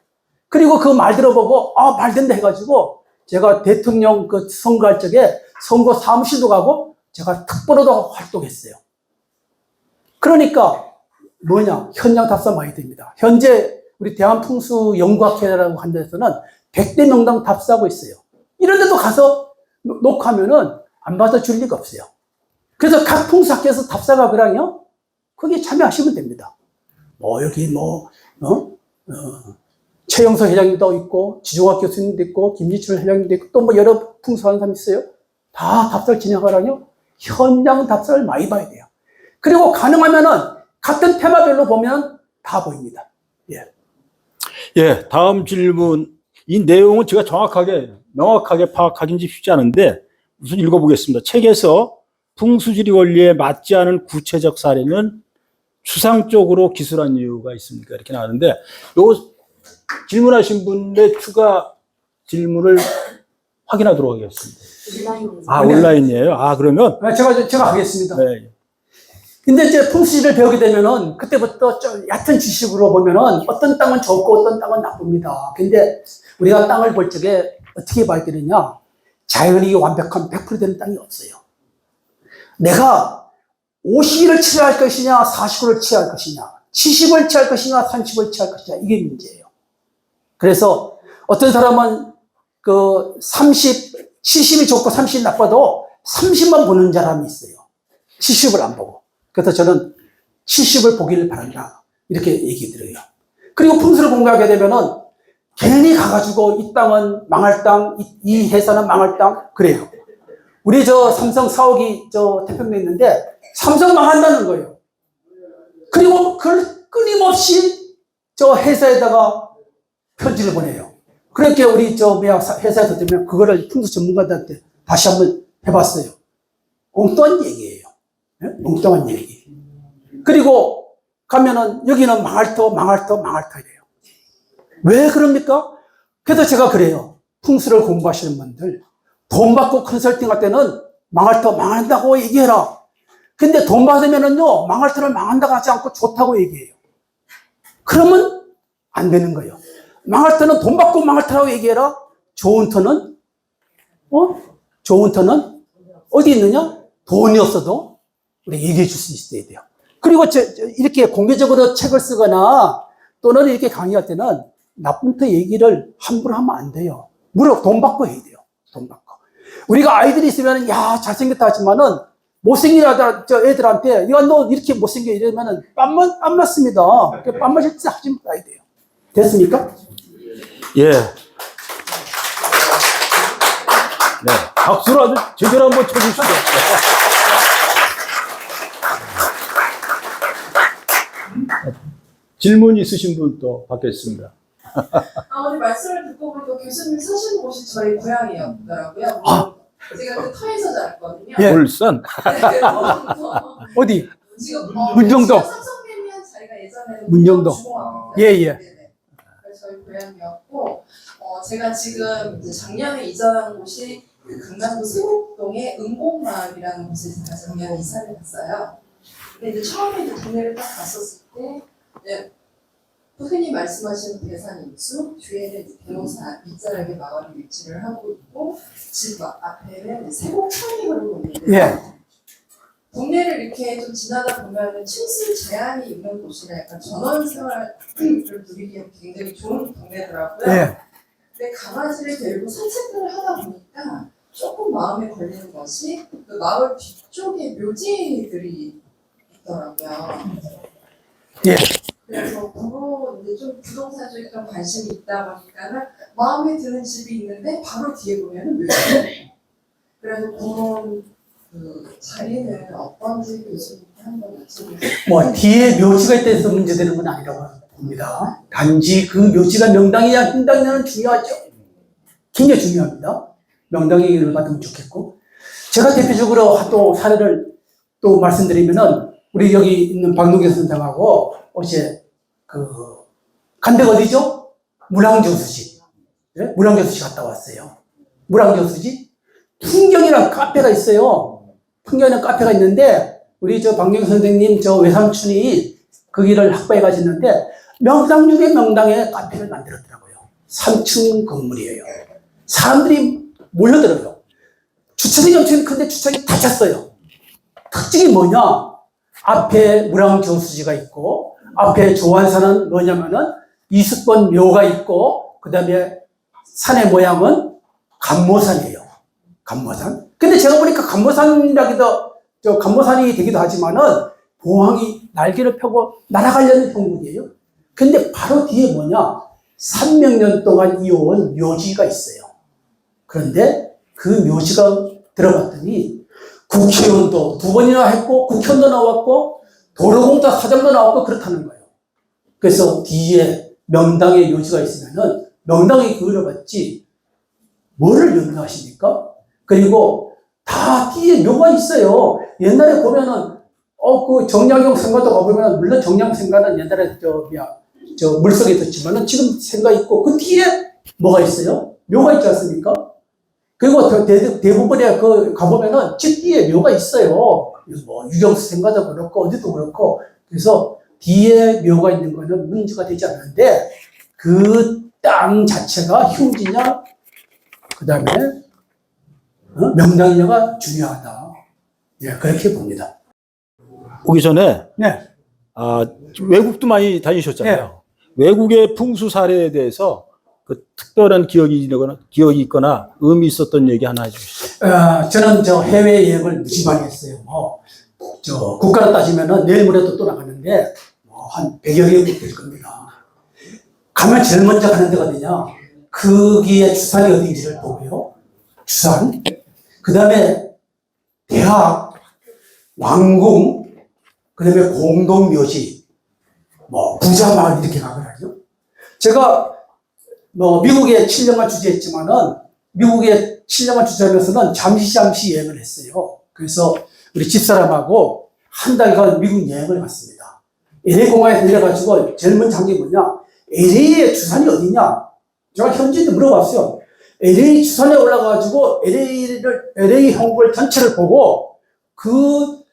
그리고 그 말 들어보고 말 된다 해가지고 제가 대통령 선거할 적에 선거 사무실도 가고 제가 특보로도 활동했어요. 그러니까 현장 답사 많이 됩니다. 현재 우리 대한풍수연구학회라고 하는 데서는 100대 명당 답사하고 있어요. 이런 데도 가서 녹화하면은 안 받아줄 리가 없어요. 그래서 각 풍수학회에서 답사가 그랑요, 거기에 참여하시면 됩니다. 여기 최영석 회장님도 있고, 지종학 교수님도 있고, 김지철 회장님도 있고, 또 여러 풍수하는 사람 있어요. 다 답사를 진행하라뇨? 현장 답사를 많이 봐야 돼요. 그리고 가능하면은 같은 테마별로 보면 다 보입니다. 다음 질문. 이 내용은 제가 명확하게 파악하기는 쉽지 않은데, 우선 읽어보겠습니다. 책에서 풍수지리 원리에 맞지 않은 구체적 사례는 추상적으로 기술한 이유가 있습니까? 이렇게 나왔는데, 요 질문하신 분의 추가 질문을 확인하도록 하겠습니다. 온라인이에요? 그러면? 제가 하겠습니다. 네. 근데 이제 풍수지리를 배우게 되면은 그때부터 좀 얕은 지식으로 보면은 어떤 땅은 좋고 어떤 땅은 나쁩니다. 근데 우리가 땅을 볼 적에 어떻게 봐야 되느냐? 자연이 완벽한 100% 되는 땅이 없어요. 내가 50일을 취할 것이냐, 40일을 취할 것이냐, 70을 취할 것이냐, 30을 취할 것이냐, 이게 문제예요. 그래서 어떤 사람은 70이 좋고 30이 나빠도 30만 보는 사람이 있어요. 70을 안 보고. 그래서 저는 70을 보기를 바란다. 이렇게 얘기 드려요. 그리고 풍수를 공부하게 되면은 괜히 가가지고 이 땅은 망할 땅, 이 회사는 망할 땅, 그래요. 우리 저 삼성 사옥이 저 태평양에 있는데 삼성 망한다는 거예요. 그리고 그걸 끊임없이 저 회사에다가 편지를 보내요. 그렇게 우리 저 회사에서 되면 그거를 풍수 전문가들한테 다시 한번 해봤어요. 엉뚱한 얘기예요. 네? 엉뚱한 얘기. 그리고 가면은 여기는 망할 터 이래요. 왜 그럽니까? 그래서 제가 그래요. 풍수를 공부하시는 분들, 돈 받고 컨설팅 할 때는 망할 터 망한다고 얘기해라. 근데 돈 받으면은요, 망할 터를 망한다고 하지 않고 좋다고 얘기해요. 그러면 안 되는 거예요. 망할 터는 돈 받고 망할 터라고 얘기해라. 좋은 터는, 좋은 터는 어디 있느냐? 돈이 없어도 우리 얘기해 줄 수 있어야 돼요. 그리고 이렇게 공개적으로 책을 쓰거나 또는 이렇게 강의할 때는 나쁜 터 얘기를 함부로 하면 안 돼요. 무려 돈 받고 해야 돼요. 돈 받고. 우리가 아이들이 있으면, 야, 잘생겼다 하지만은, 못생긴 애들한테, 야, 너 이렇게 못생겨 이러면은, 땀 맞습니다. 땀 맞을 때 하지 말아야 돼요. 됐습니까? 예. 네. 박수로 아주 제대로 한번 쳐주시죠. 질문 있으신 분 또 받겠습니다. 오늘 말씀을 듣고 보니까 교수님 사시는 곳이 저희 고향이었더라고요. 제가 그 터에서 자랐거든요. 예. 울산. 네, 어디? 지금 문정동. 삼성냉면 자리가 예전에는 문정동. 주공항입니다. 예, 예. 네네. 그래서 저희 고향이었고, 제가 지금 이제 작년에 이전한 곳이 그 강남구 세곡동의 은곡마을이라는 곳에 제가 작년에 이사를 갔어요. 근데 이제 처음에 이제 동네를 딱 갔었을 때, 이제 흔히 말씀하시는 대산임수, 뒤에는 대모산 밑자락에 마을이 위치를 하고 있고, 집 앞에는 세곡천이 흐르고 있는데, 예. 동네를 이렇게 좀 지나다 보면은 층수 제한이 있는 곳이라 약간 전원 생활을 누리기에 굉장히 좋은 동네더라고요. 예. 근데 강아지를 데리고 산책을 하다 보니까 조금 마음에 걸리는 것이 그 마을 뒤쪽에 묘지들이 있더라고요. 예. 그래서 그거 이제 좀 부동산 쪽에 좀 관심이 있다 보니까는 마음에 드는 집이 있는데 바로 뒤에 보면은 묘지예요. 그래서 그런 그 자리는 어떤지 교수님께 한번 여쭤보겠습니다. 뭐, 뒤에 묘지가 있다해서 문제되는 건 아니라고 봅니다. 단지 그 묘지가 명당이냐 흰당이냐는 중요하죠. 굉장히 중요합니다. 명당의를 받으면 좋겠고. 제가 대표적으로 또 사례를 또 말씀드리면은, 우리 여기 있는 박노계 선생하고 어제 간 데가 어디죠? 물항저수지. 네? 물항저수지 갔다 왔어요. 물항저수지? 풍경이랑 카페가 있어요. 풍경이랑 카페가 있는데, 우리 박노계 선생님 외삼촌이 거기를 학바에 가셨는데, 명당 중에 명당에 카페를 만들었더라고요. 3층 건물이에요. 사람들이 몰려들어요. 주차장이 엄청 큰데 주차장이 다 찼어요. 특징이 뭐냐? 앞에 물항저수지가 있고, 앞에 조안산은 뭐냐면은 이습권 묘가 있고, 그 다음에 산의 모양은 감모산이에요. 감모산. 근데 제가 보니까 감모산이라기도, 감모산이 되기도 하지만은 보항이 날개를 펴고 날아가려는 형국이에요. 근데 바로 뒤에 뭐냐? 300년 동안 이어온 묘지가 있어요. 그런데 그 묘지가 들어갔더니 국회의원도 2번이나 했고, 국회의원도 나왔고, 도로공사 사장도 나왔고, 그렇다는 거예요. 그래서 뒤에 명당의 묘지가 있으면은 명당이 그걸 봤지, 뭐를 염려하십니까? 그리고 다 뒤에 묘가 있어요. 옛날에 보면은, 그 정약용 생가도 가보면은, 물론 정약용 생가는 옛날에 물속에 있었지만은 지금 생가 있고, 그 뒤에 뭐가 있어요? 묘가 있지 않습니까? 그리고 대부분에 가보면은 집 뒤에 묘가 있어요. 뭐 유경수 생가도 그렇고 어디도 그렇고. 그래서 뒤에 묘가 있는 거는 문제가 되지 않는데, 그 땅 자체가 휴지냐, 그 다음에 명당이냐가 중요하다. 예, 그렇게 봅니다. 오기 전에 네. 외국도 많이 다니셨잖아요. 외국의 풍수 사례에 대해서 그 특별한 기억이 있거나 의미 있었던 얘기 하나 해주시죠. 저는 해외 여행을 무지 많이 했어요. 국가로 따지면은 내일 모레도 또 나갔는데, 한 100여 개국이 될 겁니다. 가면 제일 먼저 가는 데가 어디냐? 거기에 주산이 어딘지를 보고요. 주산. 그 다음에 대학, 왕궁, 그 다음에 공동묘지, 뭐 부자마을 이렇게 가거든요. 제가 뭐 미국에 7년간 주재했지만은 미국에 7년간 주재하면서는 잠시 여행을 했어요. 그래서 우리 집사람하고 한 달간 미국 여행을 갔습니다. LA 공항에 내려가지고 제일 먼저 한 게 뭐냐? LA의 주산이 어디냐? 제가 현지인데 물어봤어요. LA 주산에 올라가가지고 LA 항구를 전체를 보고 그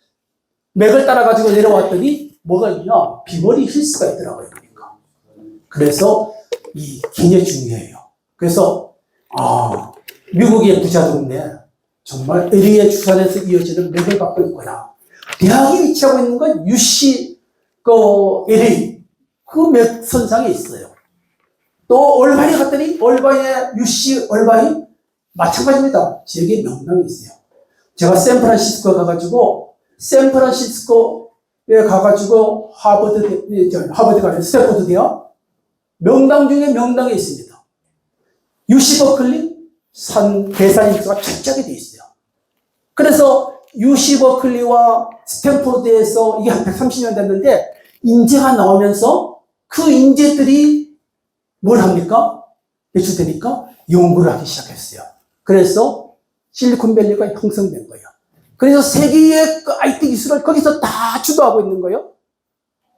맥을 따라가지고 내려왔더니 뭐가 있냐? 비버리 힐스가 있더라고요. 그러니까. 그래서 이 굉장히 중요해요. 그래서 미국의 부자 동네 정말 LA의 주산에서 이어지는 맥을 갖고 있구나. 대학이 위치하고 있는 건 UC LA 그 맥 선상에 있어요. 또 올바인에 갔더니 올바인의 UC 올바인 마찬가지입니다. 지역에 명당이 있어요. 제가 샌프란시스코에 가가지고 하버드 가는 스탠포드 대학 명당 중에 명당에 있습니다. UC 버클리 계산 인수가 철저하게 되어 있어요. 그래서 UC 버클리와 스탠포드에서 이게 한 130년 됐는데 인재가 나오면서 그 인재들이 뭘 합니까? 배출되니까 연구를 하기 시작했어요. 그래서 실리콘밸리가 형성된 거예요. 그래서 세계의 그 IT 기술을 거기서 다 주도하고 있는 거예요.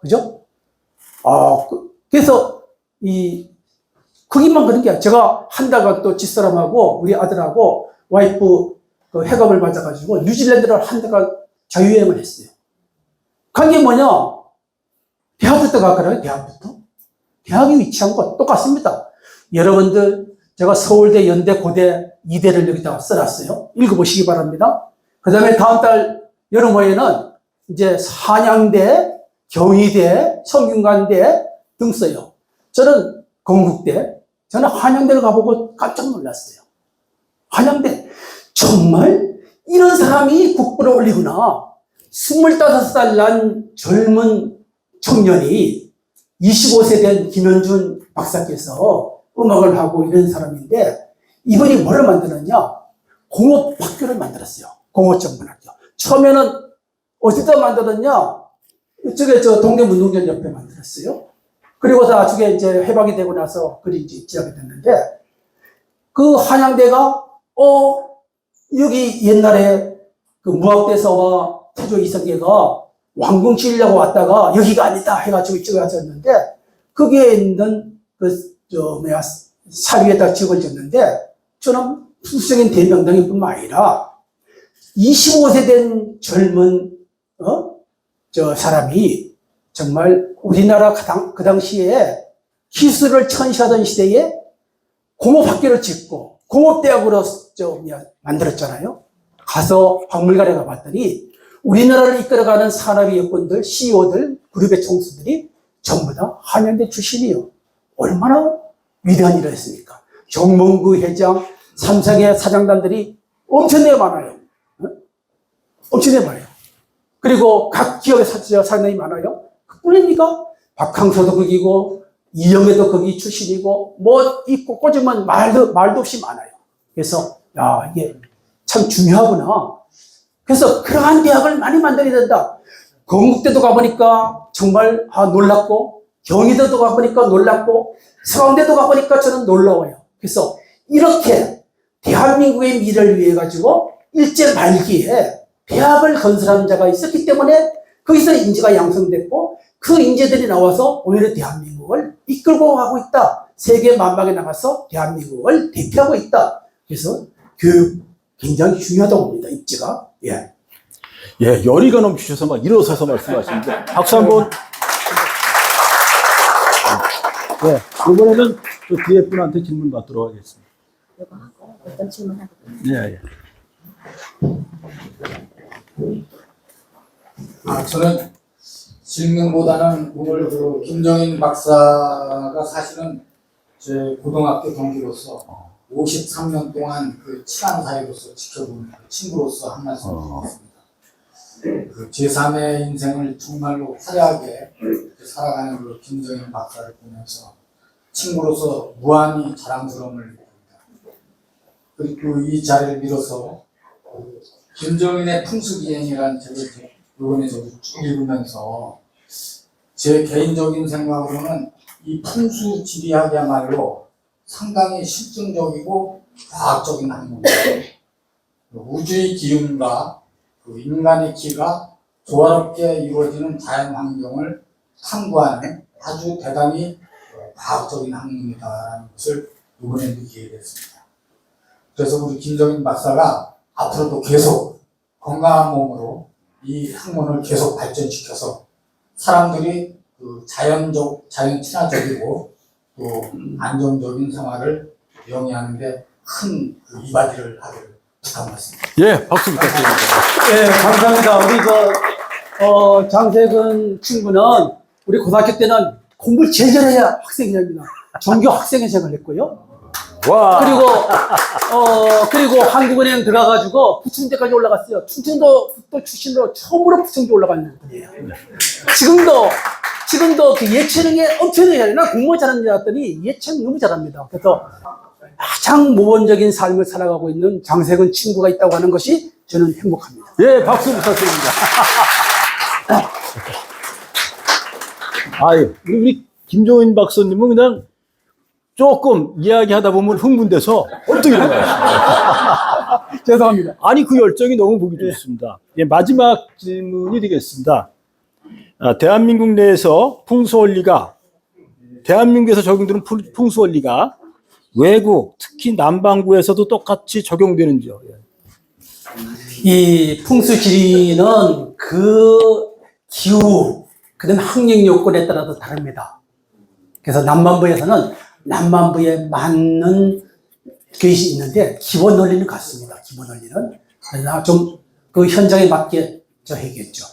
그죠? 그래서 거기만 그런 게 아니라 제가 한 달간 또 집사람하고 우리 아들하고 와이프 그 해갑을 맞아가지고 뉴질랜드를 한 달간 자유여행을 했어요. 간 게 뭐냐? 대학부터 갔거든요, 대학부터. 대학이 위치한 것 똑같습니다. 여러분들, 제가 서울대, 연대, 고대, 이대를 여기다가 써놨어요. 읽어보시기 바랍니다. 그 다음에 다음 달 여름호에는 이제 한양대, 경희대, 성균관대 등 써요. 저는 건국대, 저는 한양대를 가보고 깜짝 놀랐어요. 한양대. 정말 이런 사람이 국부를 올리구나. 25살 난 젊은 청년이 25세 된 김현준 박사께서 음악을 하고 이런 사람인데 이분이 뭐를 만들었냐? 공업학교를 만들었어요. 공업전문학교. 처음에는 어디다 만들었냐? 이쪽에 동대문동전 옆에 만들었어요. 그리고 나중에 이제 해방이 되고 나서 그리 이제 지하게 됐는데 그 한양대가 여기 옛날에 그 무학대사와 태조 이성계가 왕궁 지으려고 왔다가 여기가 아니다 해가지고 이쪽에 왔었는데 거기에 있는 사유에다 지역을 졌는데 저는 수적인 대명당일 뿐만 아니라 25세 된 젊은 사람이 정말 우리나라 그 당시에 기술을 천시하던 시대에 공업학교를 짓고 공업대학으로 만들었잖아요. 가서 박물관에 가봤더니 우리나라를 이끌어가는 산업의 여건들, CEO들, 그룹의 총수들이 전부 다 한양대 출신이에요. 얼마나 위대한 일을 했습니까? 정몽구 회장, 삼성의 사장단들이 엄청나게 많아요. 엄청나게 많아요. 그리고 각 기업의 사장님이 많아요. 그뿐입니까? 박항서도 거기고, 이영애도 거기 출신이고, 뭐, 있고 꽂으면 말도 없이 많아요. 그래서, 이게 참 중요하구나. 그래서 그러한 대학을 많이 만들어야 된다. 건국대도 가보니까 정말 놀랍고, 경희대도 가보니까 놀랍고, 서강대도 가보니까 저는 놀라워요. 그래서 이렇게 대한민국의 미래를 위해 가지고 일제 말기에 대학을 건설한 자가 있었기 때문에 거기서 인재가 양성됐고 그 인재들이 나와서 오히려 대한민국을 이끌고 가고 있다. 세계 만방에 나가서 대한민국을 대표하고 있다. 그래서 교육 굉장히 중요하다고 봅니다. 입지가. 예, 열의가 넘치셔서 막 일어서서 말씀하시는데 박수 한번. 네, 이번에는 그 뒤에 분한테 질문 받도록 하겠습니다. 이거 하고 어떤 질문하고. 예. 저는 질문보다는 오늘 그 김정인 박사가 사실은 제 고등학교 동기로서 53년 동안 그 친한 사이로서 지켜본 그 친구로서 한 말씀 드리겠습니다. 그 제3의 인생을 정말로 화려하게 살아가는 그 김정인 박사를 보면서 친구로서 무한히 자랑스러움을 느낍니다. 그리고 이 자리를 빌어서 김정인의 풍수기행이라는 책을 이번에 저도 쭉 읽으면서 제 개인적인 생각으로는 이 풍수지리학이야말로 상당히 실증적이고 과학적인 학문입니다. 우주의 기운과 그 인간의 기가 조화롭게 이루어지는 자연 환경을 탐구하는 아주 대단히 과학적인 학문이다라는 것을 이번에 느끼게 됐습니다. 그래서 우리 김정인 박사가 앞으로도 계속 건강한 몸으로 이 학문을 계속 발전시켜서 사람들이 그 자연 친화적이고 또 안정적인 생활을 영위하는데 큰 그 이바지를 하기를 부탁드립니다. 예, 박수 부탁드립니다. 예, 감사합니다. 우리 장세근 친구는 우리 고등학교 때는 공부를 제일 잘해야 학생이 됩니다. 전교 학생회 생활을 했고요. 와. 그리고 한국은행 들어가가지고 부총재까지 올라갔어요. 충청도 북도 출신으로 처음으로 부총재 올라가는 분이에요. 지금도 그 예체능에 엄청나게 잘해요. 난 공무원 잘하는 줄 알았더니 예체능 너무 잘합니다. 그래서 가장 모범적인 삶을 살아가고 있는 장세근 친구가 있다고 하는 것이 저는 행복합니다. 예, 박수 부탁드립니다. 아유, 우리 김종인 박사님은 그냥 조금 이야기하다 보면 흥분돼서 어떻게 될까요? 죄송합니다. 아니, 그 열정이 너무 보기 좋습니다. 예, 마지막 질문이 되겠습니다. 대한민국 내에서 풍수원리가, 대한민국에서 적용되는 풍수원리가 외국, 특히 남반구에서도 똑같이 적용되는지요? 이 풍수지리는 그 기후, 그다음 항력 요건에 따라서 다릅니다. 그래서 남반부에서는 남반부에 맞는 것이 있는데 기본 원리는 같습니다. 기본 원리는 그러나 좀 그 현장에 맞게 해야겠죠.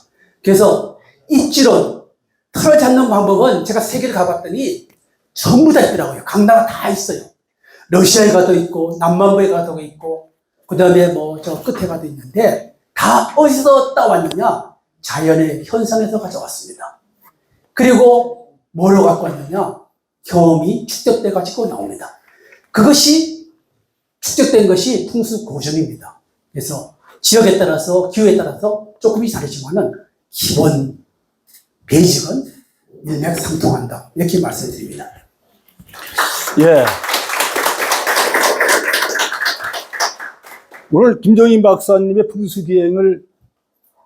그래서 입지론 털을 잡는 방법은 제가 세계를 가봤더니 전부 다 있더라고요. 각 나라 다 있어요. 러시아에 가도 있고 남반부에 가도 있고 그다음에 뭐 저 끝에 가도 있는데 다 어디서 따왔느냐? 자연의 현상에서 가져왔습니다. 그리고 뭐로 갖고 왔느냐? 경험이 축적돼 가지고 나옵니다. 그것이 축적된 것이 풍수 고정입니다. 그래서 지역에 따라서 기후에 따라서 조금이 다르지만은 기본 베이직은 일맥상통한다. 이렇게 말씀드립니다. 예. 오늘 김정인 박사님의 풍수기행을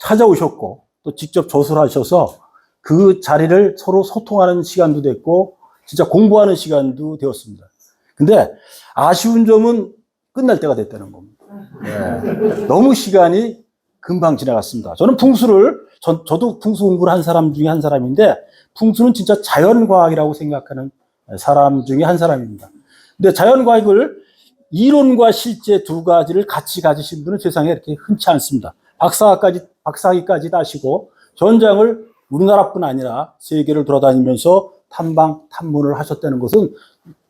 찾아오셨고 또 직접 조술하셔서 그 자리를 서로 소통하는 시간도 됐고 진짜 공부하는 시간도 되었습니다. 근데 아쉬운 점은 끝날 때가 됐다는 겁니다. 예. 너무 시간이 금방 지나갔습니다. 저는 풍수를, 저도 풍수 공부를 한 사람 중에 한 사람인데 풍수는 진짜 자연과학이라고 생각하는 사람 중에 한 사람입니다. 근데 자연과학을 이론과 실제 두 가지를 같이 가지신 분은 세상에 이렇게 흔치 않습니다. 박사학위까지 따시고 전장을 우리나라뿐 아니라 세계를 돌아다니면서 탐문을 하셨다는 것은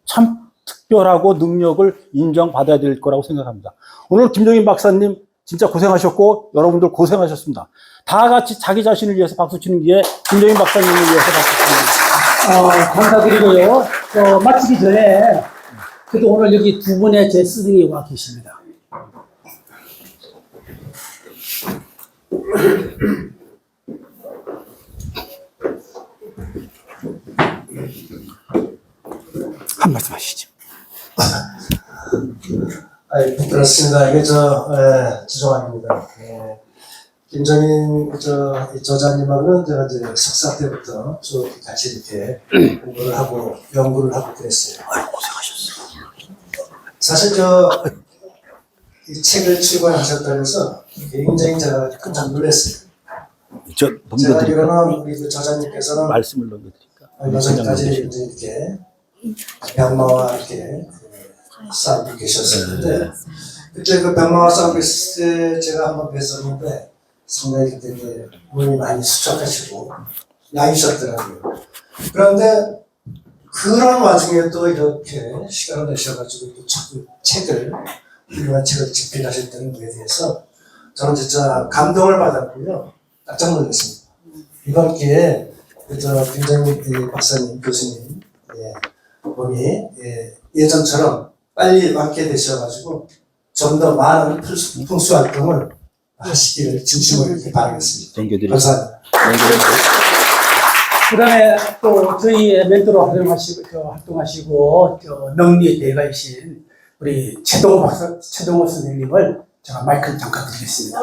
참 특별하고 능력을 인정받아야 될 거라고 생각합니다. 오늘 김정인 박사님 진짜 고생하셨고 여러분들 고생하셨습니다. 다 같이 자기 자신을 위해서 박수 치는 게 김정인 박사님을 위해서 박수 치는 거예요. 감사드리고요. 마치기 전에 그래도 오늘 여기 두 분의 제 스승이 와 계십니다. 한 말씀 하시죠. 부끄럽습니다. 이게 지종환입니다. 김정인 저자님하고는 제가 이제 석사 때부터 쭉 같이 이렇게 공부를 하고 연구를 하고 그랬어요. 고생하셨어요. 사실 이 책을 출간하셨다고 해서 굉장히 제가 깜짝 놀랐어요. 제가 알기로는 우리 그 저자님께서는 말씀을 넘겨드릴까? 얼마 전까지 이제 이렇게 병마와 이렇게 싸우고 계셨었는데 그때 그 병마와 싸우고 있을 때 제가 한번 뵀었는데 상당히 그때 이제 몸이 많이 수척하시고 나이셨더라고요. 그런데 그런 와중에 또 이렇게 시간을 내셔가지고 또 자꾸 훌륭한 책을 집필하셨다는 것에 대해서 저는 진짜 감동을 받았고요. 깜짝 놀랐습니다. 이번 기회에 김정인 박사님, 교수님, 봄이 예전처럼 빨리 완쾌되셔가지고 좀 더 많은 풍수 활동을 하시기를 진심으로 이렇게 바라겠습니다. 감사합니다. 그 다음에 또 저희의 멘토로 활동하시고, 능리에 대가이신 우리 최동호 선생님을 제가 마이크를 잠깐 드리겠습니다.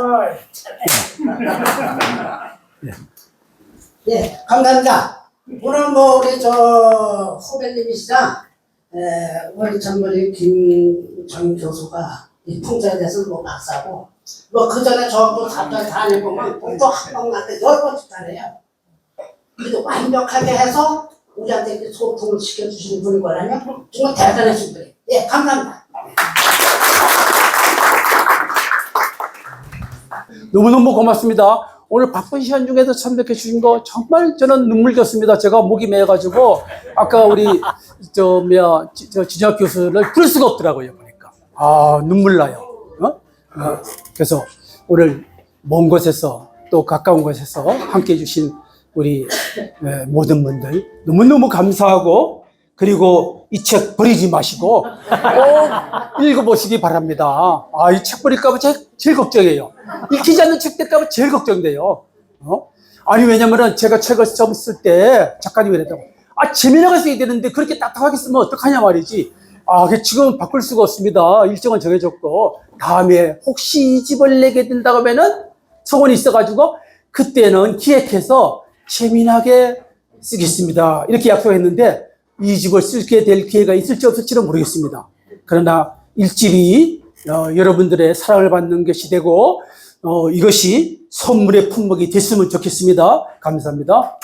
네, 감사합니다. 오늘 우리 후배님이시자, 우리 전문의 김정 교수가 이 풍자에 대해서 박사고, 그 전에 저도 답변 다녀보면 또 학번한테 여러 번 답변해요. 그래도 완벽하게 해서 우리한테 이렇게 소통을 시켜주시는 분인 거라면 정말 대단하신 분이에요. 예, 감사합니다. 너무너무 고맙습니다. 오늘 바쁜 시간 중에도 참석해 주신 거 정말 저는 눈물겼습니다. 제가 목이 메어가지고 아까 우리 진혁 교수를 부를 수가 없더라고요. 보니까 눈물 나요. 그래서 오늘 먼 곳에서 또 가까운 곳에서 함께 해주신 우리 모든 분들 너무너무 감사하고, 그리고 이 책 버리지 마시고 꼭 읽어보시기 바랍니다. 이 책 버릴까 봐 제일 걱정이에요. 읽히지 않는 책 될까 봐 제일 걱정돼요. 아니, 왜냐면은 제가 책을 처음 쓸 때 작가님이 그랬다고, 재미나게 써야 되는데 그렇게 딱딱하게 쓰면 어떡하냐 말이지. 지금은 바꿀 수가 없습니다. 일정은 정해졌고, 다음에 혹시 이 집을 내게 된다고 하면은 소원이 있어가지고 그때는 기획해서 재미나게 쓰겠습니다. 이렇게 약속했는데 이 집을 쓰게 될 기회가 있을지 없을지는 모르겠습니다. 그러나 1집이 여러분들의 사랑을 받는 것이 되고 이것이 선물의 품목이 됐으면 좋겠습니다. 감사합니다.